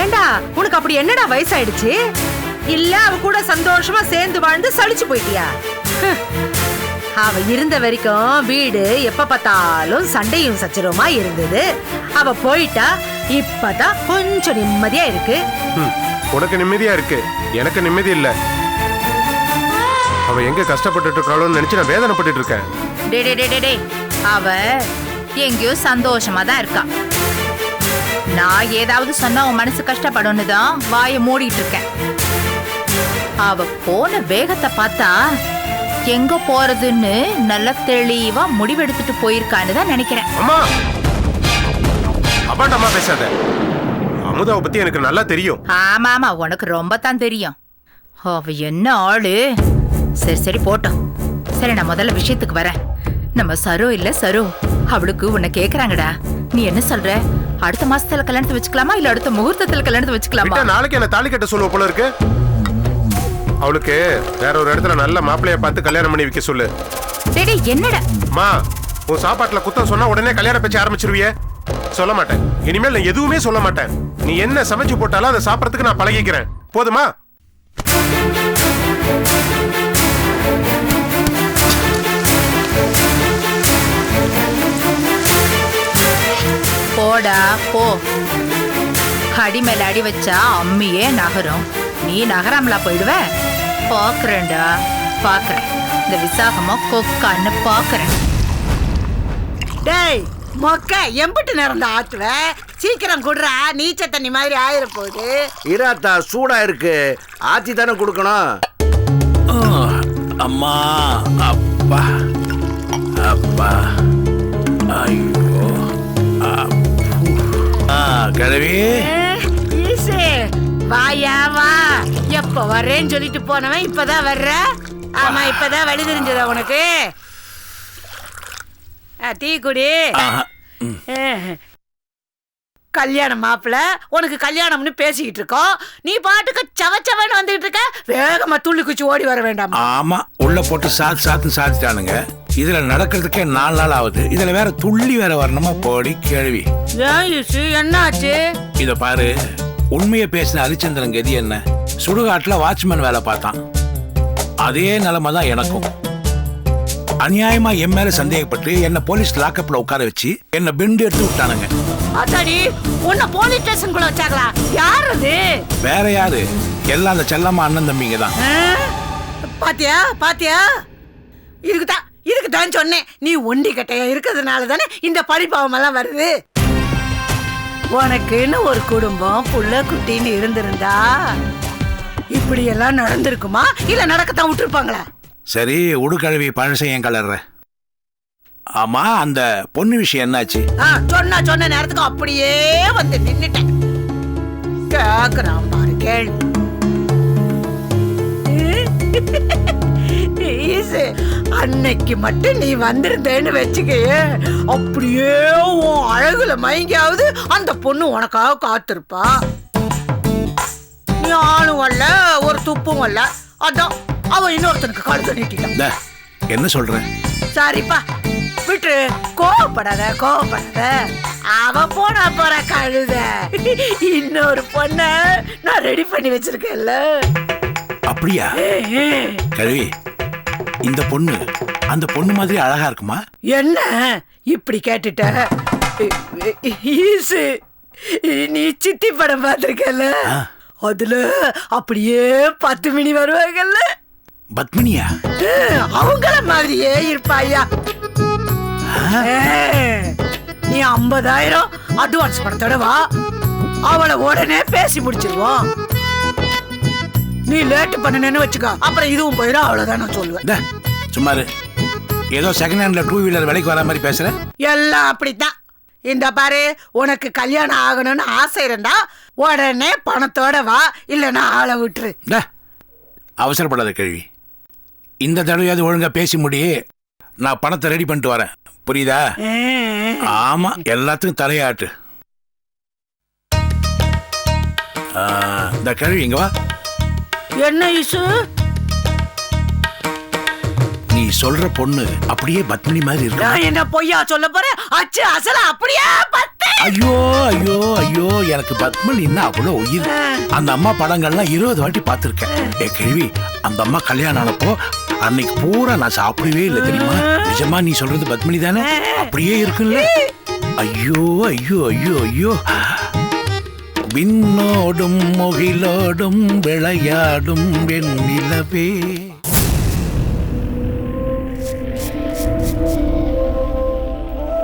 ஏண்டா, உனக்கு அப்படி என்னடா வயசாயிடுச்சு? இல்ல அவ கூட சந்தோஷமா சேர்ந்து வாழ்ந்து சலிச்சு போயிட்டியா? அவ இருந்த வரைக்கும் வீடு எப்ப பார்த்தாலும் சண்டையும் சச்சரவுமா இருந்தது. அவ போயிட்டா இப்பதான் கொஞ்சம் நிம்மதியா இருக்கு. உனக்கு நிம்மதியா இருக்கு, எனக்கு நிம்மதி இல்ல. அவ எங்க கஷ்டப்பட்டு இருக்காளோன்னு நினைச்சு நான் வேதனைப்பட்டு இருக்கேன். அவ எங்கேயோ சந்தோஷமா தான் இருக்கா. நான் ஏதாவது சொன்னா உன் மனசு கஷ்டப்படும்னு தான் வாயை மூடிட்டு இருக்கேன். அவ போன வேகத்தை பார்த்தா எங்க போறதுன்னு நல்ல தெளிவா முடிவெடுத்துட்டு போயிருக்கான்னு தான் நினைக்கிறேன். அம்மா, அம்மா பேசாத. அமுதாவை பத்தி எனக்கு நல்லா தெரியும். ஆமா ஆமா, உனக்கு ரொம்ப தான் தெரியும். அவ என்ன ஆளு. சரி சரி போட்டோம். சரி, நான் முதல்ல விஷயத்துக்கு வரேன். நம்ம சரோ இல்ல சரோ, அவளுக்கு உன்னை கேக்குறாங்கடா. நீ என்ன சொல்ற? அடுத்த மாசத்துல கல்யாணத்தை வச்சுக்கலாமா இல்ல அடுத்த முகூர்த்தத்துல கல்யாணத்தை வச்சுக்கலாமா? நாளைக்கு என்ன தாலி கட்ட சொல்லுவ போல இருக்கு. அவளுக்கு வேற ஒரு இடத்துல நல்ல மாப்பிள்ளைய பார்த்து கல்யாணம் பண்ணி வைக்க சொல்லு. டேடி என்னடா? மா, உன் சாப்பாட்டுல குத்தம் சொன்னா உடனே கல்யாணம் பேச்சு ஆரம்பிச்சிருவியே. சொல்ல மாட்டேன். இனிமேல் நான் எதுவுமே சொல்ல மாட்டேன். நீ என்ன சமைச்சு போட்டாலும் அதை சாப்பிடறதுக்கு நான் பழகிக்கிறேன். போதுமா? போடா போ. அடி மேல அடி வச்சா அம்மியே நகரும். நீ நகராமலா போயிடுவ? பாக்குறேன்டா, பாக்குறேன். இந்த விசாகமா கொக்கான்னு பாக்குறேன். டேய் மொக்க, எம்பிட்டு நேரம் தான் ஆத்துவ? சீக்கிரம் குடுறா, நீச்ச தண்ணி மாதிரி ஆயிர போகுது. இராத்தா, சூடா இருக்கு. ஆத்தி தானே கொடுக்கணும். அம்மா, அப்பா, அப்பா, ஐயோ, கிழவி. வாயா வா. எப்ப வர்றேன்னு சொல்லிட்டு போனவன் இப்பதான் வர்ற. ஆமா, இப்பதான் வழி தெரிஞ்சதா உனக்கு? டீ குடி. கல்யாண மாப்பிள்ள, உனக்கு கல்யாணம்னு பேசிக்கிட்டு இருக்கோம். நீ பாட்டுக்கு சவச்சவன்னு வந்துட்டு இருக்க. வேகமா துள்ளி குச்சி ஓடி வர வேண்டாம். ஆமா, உள்ள போட்டு சாத்திட்டானுங்க. இதுல நடக்கிறதுக்கே 4 நாள் ஆகுது. இதுல வேற துள்ளி வேற வரணுமா? போடி கேள்வி. என்ன ஆச்சு? இத பாரு, உண்மையை பேசின ஹரிச்சந்திரன் கதி என்ன? சுடுகாட்டுல வாட்ச்மேன் வேலை பார்த்தான். அதே நிலைமை தான் எனக்கும். அநியாயமா என் மேல சந்தேகப்பட்டு என்ன போலீஸ் லாக்கப்ல உட்கார வச்சு என்ன பெண்டு எடுத்து விட்டானுங்க. அதாடி, உன்னை போலீஸ் ஸ்டேஷனுக்குள்ள வச்சாங்களா? யார் அது? வேற யாரு? எல்லாம் அந்த செல்லம்மா அண்ணன் தம்பிங்க தான். பாத்தியா பாத்தியா? இதுக்குதான் சொன்னேன். நீ ஒண்டி கட்டையா இருக்கிறதுனால தானே இந்த பழிப்பாவம் எல்லாம் வருது. உனக்குன்னு ஒரு குடும்பம் புள்ள குட்டின்னு இருந்திருந்தா இப்படி எல்லாம் நடந்திருக்குமா? இல்ல நடக்கத்தான் விட்டுருப்பாங்களா? சரி, உடுக்கழுவி பழசையும் கலர்ற. ஆமா அந்த பொண்ணு விஷயம் என்னாச்சு? சொன்ன நேரத்துக்கு அப்படியே வந்து நின்னுட்டேன். கேக்குறான் பாரு கேள்வி. அன்னைக்கு மட்டும் நீ வந்திருந்தேன்னு வச்சுக்கையே, அப்படியே உன் அழகுல மயங்கியாவது அந்த பொண்ணு உனக்காக காத்திருப்பா. நீ ஆளும் வரல, ஒரு துப்பும் வரல, அதான் அவன் இன்னொருத்தனுக்கு கழுத்தை நீட்டிட்டான். என்ன சொல்ற? சரிப்பா விட்டு, கோவப்படாத கோவப்படாத. அவ போனா போற கழுத. இன்னொரு பொண்ண நான் ரெடி பண்ணி வச்சிருக்கேன்ல. அப்படியா? கழுவி, இந்த பொண்ணு அந்த பொண்ணு மாதிரி அழகா இருக்குமா? என்ன இப்படி கேட்டுட்ட? நீ சித்தி படம் பார்த்திருக்கல, அதுல அப்படியே 10 மணி வருவாங்கல்ல. பத்மினியா? அவங்கள மாதிரியே இருப்பாயா. நீ 50,000 அட்வான்ஸ் பணத்தோட வா, அவளை உடனே பேசி முடிச்சிருவோம். நீ லேட் பண்ணனேன்னு வச்சுக்கோ, அப்புறம் இதுவும் போயிடும். அவ்வளவுதான் நான் சொல்லுவேன். சும்மாரு, ஏதோ செகண்ட் ஹேண்ட்ல 2 வீலர் விலைக்கு வர மாதிரி பேசுற. எல்லாம் அப்படித்தான். இந்த பாரு, உனக்கு கல்யாணம் ஆகணும்னு ஆசை இருந்தா உடனே பணத்தோட வா, இல்லைன்னா ஆளை விட்டுரு. அவசரப்படாத கேள்வி. இந்த தடவையாவது ஒழுங்கா பேசி முடி. நான் பணத்தை ரெடி பண்ணிட்டு வரேன், புரியுதா? ஆமா, எல்லாத்துக்கும் தலையாட்டு. இந்த கேள்வி இங்க வா. என்ன இசு? நீ சொல்ற பொண்ணு அப்படியே பத்மினி மாதிரி இருக்கு. நான் என்ன பொய்யா சொல்ல போறேன்? அச்சு அசல அப்படியே பத்து. ஐயோ ஐயோ ஐயோ, எனக்கு பத்மினின்னா அவ்வளவு உயிர். அந்த அம்மா படங்கள்லாம் 20 வாட்டி பார்த்திருக்கேன். கேள்வி, அந்த அம்மா கல்யாணம் ஆனப்போ அன்னைக்கு பூரா நான் சாப்பிடவே இல்லை தெரியுமா? நிஜமா நீ சொல்றது பத்மினி தானே? அப்படியே இருக்குல்ல? ஐயோ ஐயோ ஐயோ ஐயோ. விண்ணோடும் முகிலோடும் விளையாடும் வெண்ணிலவே.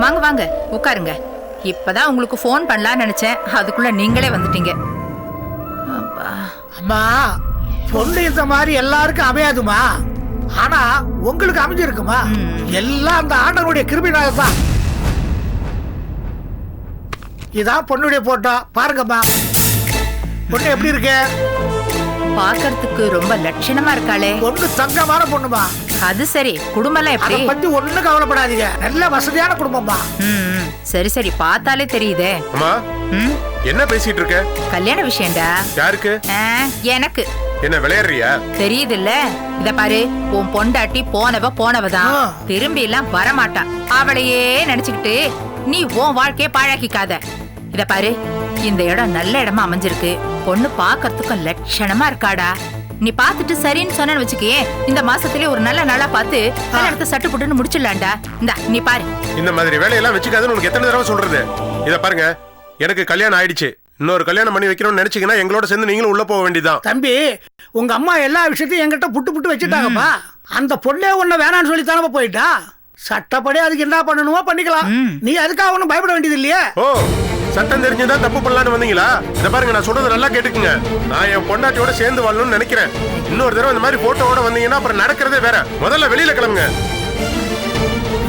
வாங்க வாங்க உட்காருங்க. இப்பதான் உங்களுக்கு போன் பண்ணலாம்னு நினைச்சேன், அதுக்குள்ள நீங்களே வந்துட்டீங்க. அம்மா, பொண்ணு இந்த மாதிரி எல்லாருக்கும் அமையாதுமா. ஆனா உங்களுக்கு அமைஞ்சிருக்குமா? எல்லாம் அந்த ஆண்டவனுடைய கிருபையினால தான். இதான் பொண்ணுடைய போட்டோ, பாருங்கம்மா. பொண்ணு எப்படி இருக்கு? பாக்கிறதுக்கு ரொம்ப லட்சணமா இருக்காளே. பொண்ணு தங்கமான பொண்ணுமா. அது சரி, குடும்பம் எப்படி? அதை பத்தி ஒண்ணும் கவலைப்படாதீங்க, நல்ல வசதியான குடும்பமா. சரி சரி, பார்த்தாலே தெரியுதே. அம்மா, என்ன பேசிட்டு இருக்க? கல்யாண விஷயம்டா. யாருக்கு? எனக்கு. என்ன விளையாடுறியா? தெரியுது இல்ல, இத பாரு, உன் பொண்டாட்டி போனவதான், திரும்பி எல்லாம் வரமாட்டா. அவளையே நினைச்சுக்கிட்டு நீ உன் வாழ்க்கைய பாழாக்கிக்காத. இத பாரு, இந்த இடம் நல்ல இடமா அமைஞ்சிருக்கு. பொண்ணு பாக்கிறதுக்கும் லட்சணமா இருக்காடா. நீ பாத்துட்டு சரின்னு சொன்னு வச்சுக்கே, இந்த மாசத்திலே ஒரு நல்ல நாளா பார்த்து கல்யாணத்தை சட்டு புட்டுன்னு முடிச்சிடலாம்டா. இந்தா நீ பாரு. இந்த மாதிரி வேலையெல்லாம் வச்சுக்காதுன்னு உனக்கு எத்தனை தடவை சொல்றது? இத பாருங்க, எனக்கு கல்யாணம் ஆயிடுச்சு. இன்னொரு கல்யாணம் பண்ணி வைக்கணும்னு நினைச்சீங்கன்னா எங்களோட சேர்ந்து நீங்களும் உள்ள போக வேண்டியதான். தம்பி, உங்க அம்மா எல்லா விஷயத்தையும் என்கிட்ட புட்டு வச்சுட்டாங்கப்பா. அந்த பொண்ணே ஒண்ணு வேணான்னு சொல்லி தானப்பா போயிட்டா. சட்டப்படி அதுக்கு என்ன பண்ணணுமோ பண்ணிக்கலாம். நீ அதுக்காக ஒன்னும் பயப்பட வேண்டியது இல்லையே. ஓ, சட்டம் தெரிஞ்சுதான் தப்பு பண்ணலான்னு வந்தீங்களா? இத பாருங்க, நான் சொல்றது நல்லா கேட்டுக்குங்க. நான் என் பொண்டாட்டியோட சேர்ந்து வாழணும்னு நினைக்கிறேன். இன்னொரு தடவை இந்த மாதிரி போட்டோவோட வந்தீங்கன்னா அப்புறம் நடக்கிறதே வேற. முதல்ல வெளியில கிளம்புங்க.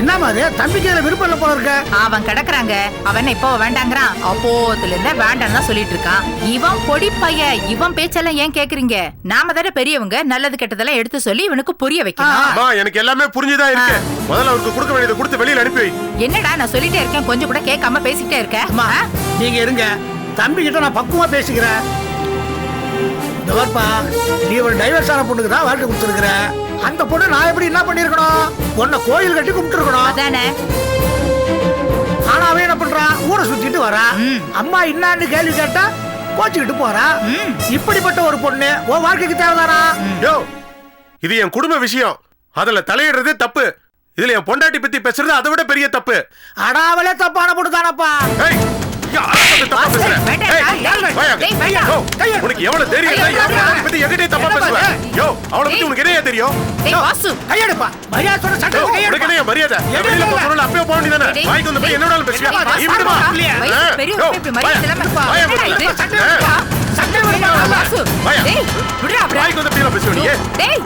என்னமா அது? தம்பிக்கு இதுல விருப்பம் இல்ல போல இருக்க. அவன் கிடக்குறாங்க, அவன் இப்போ வேண்டாங்கிறான். அப்போதுல இருந்தே வேண்டான்னு தான் சொல்லிட்டு இருக்கான். இவன் பொடி பையன், இவன் பேச்செல்லாம் ஏன் கேக்குறீங்க? நாம தானே பெரியவங்க, நல்லது கெட்டதெல்லாம் எடுத்து சொல்லி இவனுக்கு புரிய வைக்கணும். எனக்கு எல்லாமே புரிஞ்சுதான் இருக்கு. முதல்ல அவருக்கு கொடுக்க வேண்டியதை கொடுத்து வெளியில அனுப்பி வை. என்னடா நான் சொல்லிட்டே இருக்கேன், கொஞ்சம் கூட கேட்காம பேசிட்டே இருக்கேன். நீங்க இருங்க, தம்பி கிட்ட நான் பக்குவமா பேசிக்கிறேன். நீ ஒரு டைவர்ஸ் ஆன பொண்ணுக்கு தான் வாழ்க்கை கொடுத்துருக்குற. அந்த பொண்ணு நான் எப்படி என்ன பண்ணிருக்கணும்? உன்னை கோயில் கட்டி கும்பிட்டு இருக்கணும். அதானே. ஆனா அவன் என்ன பண்றான்? ஊரை சுத்திட்டு வரா. அம்மா என்னன்னு கேள்வி கேட்டா கோச்சுக்கிட்டு போறா. இப்படிப்பட்ட ஒரு பொண்ணு உன் வாழ்க்கைக்கு தேவைதானா? இது என் குடும்ப விஷயம், அதுல தலையிடுறது தப்பு. இதுல என் பொண்டாட்டி பத்தி பேசுறது அதை விட பெரிய தப்பு. அடாவலே தப்பான பொண்ணு தானப்பா. உனக்கு எவ்வளவு தெரியும்? பத்தி எங்கிட்டே தப்பா பேசுவ? யோ, அவளை பத்தி உனக்கு என்ன தெரியும்? கையெடுப்பா. மரியாதை சொல்ற சட்டை கையெடு. உனக்கு என்ன மரியாதை? வெளியில போய் சொன்னா அப்பவே போக வேண்டியதானே? வாய்க்கு வந்த போய் என்னோட பேசுவியா? நீ விடுமா? பெரிய மரியாதை இல்லாம சட்டை வாசு டேய் விடுடா விடுடா வாய்க்கு வந்து பீல பேசுவீங்க டேய்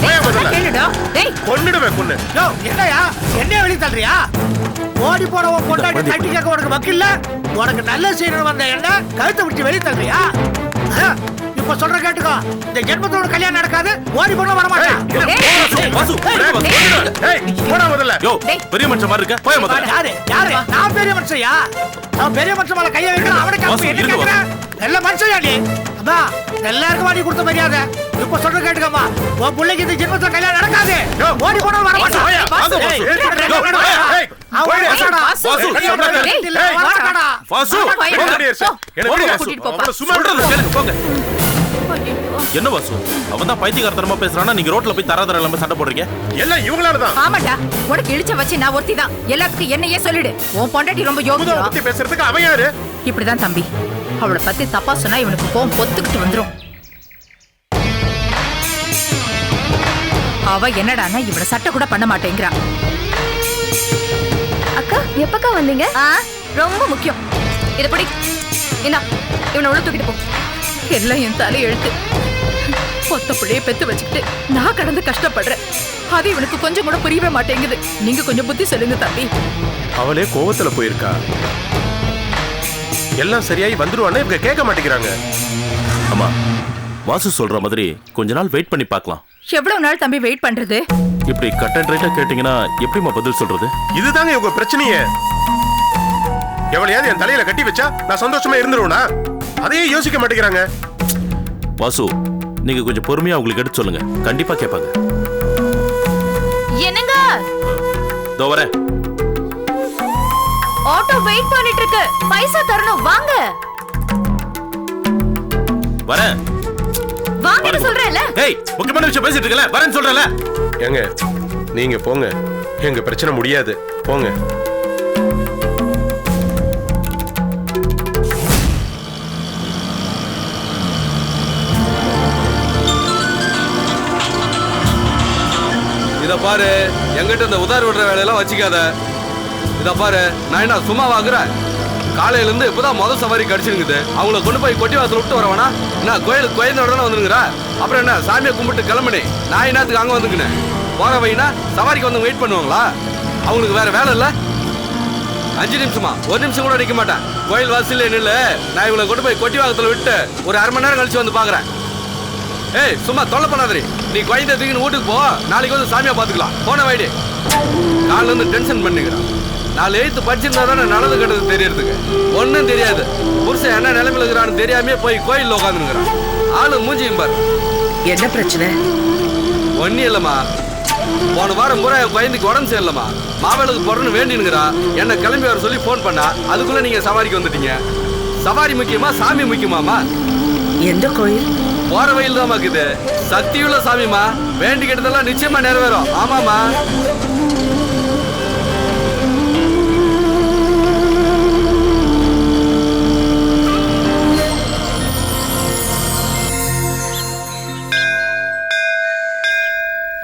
வாயா முதல்ல கேளுடா டேய் கொன்னுடுவே கொன்னு யோ என்னையா என்ன வெளிய தள்ளுறியா ஓடி போன உன் பொண்டாட்டி தட்டி கேட்க உனக்கு வக்கில்ல உனக்கு நல்ல செய்யணும் வந்த என்ன கழுத்தை பிடிச்சி வெளிய தள்ளுறியா இப்ப சொல்ற கேட்டுக்கோ இந்த ஜென்மத்தோட கல்யாணம் நடக்காது ஓடி போன வர மாட்டேன் வாசு ஏய் போடா முதல்ல யோ பெரிய மனுஷன் மாதிரி இருக்க போய் முதல்ல யாரு யாரு நான் பெரிய மனுஷன்யா நான் பெரிய மனுஷன் மேல கைய வைக்கிறேன் அவனுக்கு அப்ப என்ன கேக்குறேன் நல்ல மனுஷன்யா நீ அம்மா எல்லாருக்கும் வாடி கொடுத்த மரியாதை இப்ப சொல்ற கேட்டுக்கம்மா உன் பிள்ளைக்கு இந்த ஜென்மத்தோட கல்யாணம் நடக்காது ஓடி போன வர மாட்டேன் என்ன வாசு அவன் தான் பைத்தியக்காரத்தனமா பேசுறானா நீங்க ரோட்ல போய் தர இல்லாம சண்டை போடுறீங்க எல்லாம் இவங்களாலதான் ஆமாடா உனக்கு இழிச்ச வச்சு நான் ஒருத்தி தான் எல்லாத்துக்கும் என்னையே சொல்லிடு உன் பொண்டாட்டி ரொம்ப யோகியம் பத்தி பேசுறதுக்கு அவன் யாரு இப்படிதான் தம்பி அவளை பத்தி தப்பா சொன்னா இவனுக்கு கோவம் பொத்துக்கிட்டு வந்துரும் அவ என்னடான்னா இவள சட்டை கூட பண்ண மாட்டேங்கிறா அக்கா எப்பக்கா வந்தீங்க ரொம்ப முக்கியம் இத படி என்ன இவனை உள்ள தூக்கிட்டு போ எல்லாம் என் தலை எழுத்து பொத்த பிள்ளைய பெத்து வச்சுக்கிட்டு நான் கடந்து கஷ்டப்படுறேன் அது இவனுக்கு கொஞ்சம் கூட புரியவே மாட்டேங்குது நீங்க கொஞ்சம் புத்தி சொல்லுங்க தம்பி அவளே கோவத்துல போயிருக்கா எல்லாம் சரியாயி வந்துருவானே இவங்க கேட்க மாட்டேங்கிறாங்க அம்மா வாசு சொல்ற மாதிரி கொஞ்ச நாள் வெயிட் பண்ணி பார்க்கலாம் எவ்வளவு நாள் தம்பி வெயிட் பண்றது இப்படி கட் அண்ட் ரைட்டா கேட்டீங்கன்னா எப்படிமா பதில் சொல்றது இதுதாங்க இவங்க பிரச்சனையே எவளையாவது என் தலையில கட்டி வச்சா நான் சந்தோஷமா இருந்துருவேனா அதையே யோசிக்க மாட்டேங்கிறாங்க வாசு நீங்க கொஞ்சம் பொறுமையா உங்களுக்கு எடுத்து சொல்லுங்க கண்டிப்பா கேட்பாங்க என்னங்க இதோ வரேன் ஆட்டோ வெயிட் பண்ணிட்டு இருக்கு பைசா தரணும் வாங்க வரேன் வாங்கன்னு சொல்றேன்ல ஏய் முக்கியமான விஷயம் பேசிட்டு இருக்கல வரேன்னு சொல்றேன்ல ஏங்க நீங்க போங்க எங்க பிரச்சனை முடியாது போங்க இத பாரு எங்கிட்ட இந்த உதார் விடுற வேலையெல்லாம் வச்சுக்காத இத பாரு நான் என்ன சும்மா வாங்குறேன் காலையில இருந்து இப்பதான் முதல் சவாரி கடிச்சிருக்குது அவங்கள கொண்டு போய் கொட்டி வாசல் விட்டு வரவேனா என்ன கோயிலுக்கு கோயிலோட தானே வந்துருங்கிற அப்புறம் என்ன சாமியை கும்பிட்டு கிளம்புனே நான் என்னத்துக்கு அங்க வந்துக்கினேன் போற வைனா சவாரிக்கு வந்து வெயிட் பண்ணுவாங்களா அவங்களுக்கு வேற வேலை இல்ல 5 நிமிஷமா 1 நிமிஷம் கூட நிக்க மாட்டேன் கோயில் வாசல்ல நில்லு நான் இவங்களை கொண்டு போய் கொட்டி வாசத்துல விட்டு ஒரு 1/2 மணி நேரம் கழிச்சு வந்து பாக்குறேன் ஏய் சும்மா தொல்லை பண்ணாதே நீ குழந்தை தூக்கின்னு வீட்டுக்கு போ நாளைக்கு வந்து சாமியா பாத்துக்கலாம் போன வைடி காலைல இருந்து டென்ஷன் பண்ணிக்கிறான் 4 எழுத்து படிச்சிருந்தா தானே நல்லது கெட்டது தெரியறதுக்கு ஒன்னும் தெரியாது புருஷன் என்ன நிலைமையில இருக்கிறான்னு தெரியாமே போய் கோயில்ல உட்காந்துருக்கிறான் ஆளு மூஞ்சியும் பாரு என்ன பிரச்சனை ஒன்னும் இல்லம்மா போன வாரம் பூரா என் குழந்தைக்கு உடம்பு சரியில்லம்மா மாவேலுக்கு போறன்னு வேண்டினுங்கிறா என்ன கிளம்பி வர சொல்லி போன் பண்ணா அதுக்குள்ள நீங்க சவாரிக்கு வந்துட்டீங்க சவாரி முக்கியமா சாமி முக்கியமாமா எந்த கோயில் போற வயல் தான் இருக்குது சக்தியுள்ள சாமிமா வேண்டிக்கிட்டதெல்லாம் நிச்சயமா நிறைவேறும் ஆமாமா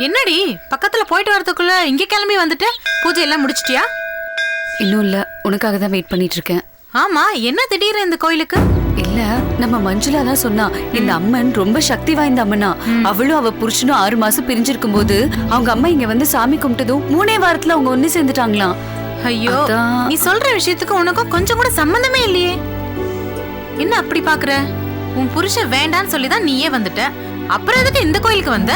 என்னடி பக்கத்துல போயிட்டு வரதுக்குள்ள இங்க கிளம்பி வந்துட்டு பூஜை எல்லாம் முடிச்சிட்டியா? இன்னும் இல்ல உனக்காக தான் வெயிட் பண்ணிட்டு இருக்கேன். ஆமா என்ன திடீர்னு இந்த கோயிலுக்கு? இல்ல நம்ம மஞ்சுளா தான் சொன்னா இந்த அம்மன் ரொம்ப சக்தி வாய்ந்த அம்மனா. அவளும் அவ புருஷனும் 6 மாசம் பிரிஞ்சிருக்கும் போது அவங்க அம்மா இங்க வந்து சாமி கும்பிட்டதும் 3 வாரத்துல அவங்க ஒண்ணு சேர்ந்துட்டாங்களாம். ஐயோ நீ சொல்ற விஷயத்துக்கு உனக்கும் கொஞ்சம் கூட சம்பந்தமே இல்லையே. என்ன அப்படி பாக்குற? உன் புருஷன் வேண்டான்னு சொல்லிதான் நீயே வந்துட்ட. அப்புறம் எதுக்கு இந்த கோயிலுக்கு வந்த?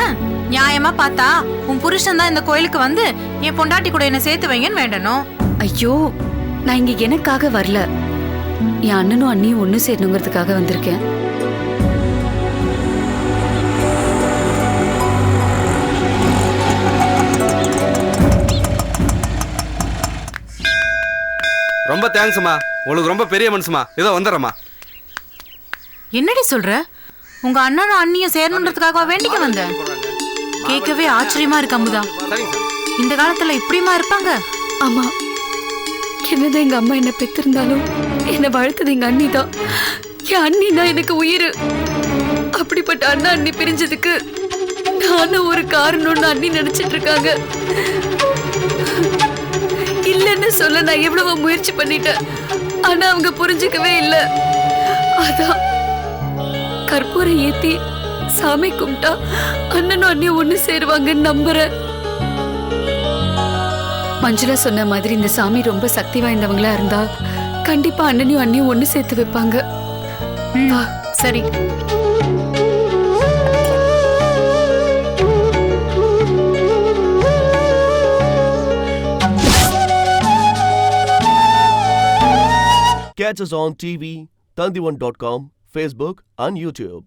நியாயமா பார்த்தா உன் புருஷன் தான் இந்த கோயிலுக்கு வந்து என் பொண்டாட்டி கூட என்ன சேர்த்து வைங்கன்னு வேண்டணும். ஐயோ நான் இங்க எனக்காக வரல, என் அண்ணனும் அண்ணியும் ஒண்ணு சேரணுங்கிறதுக்காக வந்திருக்கேன். ரொம்ப தேங்க்ஸ்மா, உங்களுக்கு ரொம்ப பெரிய மனுஷமா. இதோ வந்துடுறேம்மா. என்னடி சொல்ற? உங்க அண்ணனும் அண்ணியும் சேரணுன்றதுக்காக வேண்டிக்க வந்த? கேட்கவே ஆச்சரியமா இருக்கு அமுதா. இந்த காலத்துல இப்படிமா இருப்பாங்க? ஆமா, என்னதான் எங்க அம்மா என்ன பெத்திருந்தாலும் என்ன வளர்த்தது எங்க அண்ணி தான். என் அண்ணி தான் எனக்கு உயிர். அப்படிப்பட்ட அண்ணா அண்ணி பிரிஞ்சதுக்கு நானும் ஒரு காரணம்னு அண்ணி நினைச்சிட்டு இருக்காங்க. இல்லன்னு சொல்ல நான் எவ்வளவோ முயற்சி பண்ணிட்டேன், ஆனா அவங்க புரிஞ்சுக்கவே இல்லை. அதான் கற்பூரம் ஏத்தி சாமி கும்பிட்டா அண்ணனும் அண்ணியும் ஒண்ணு சேருவாங்கன்னு நம்புறேன். மஞ்சுளா சொன்ன மாதிரி இந்த சாமி ரொம்ப சக்தி வாய்ந்தவங்களா இருந்தா கண்டிப்பா அண்ணனையும் அண்ணியும் ஒண்ணு சேர்த்து வைப்பாங்க. சரி. Catch us on TV, Tandivan.com, Facebook and YouTube.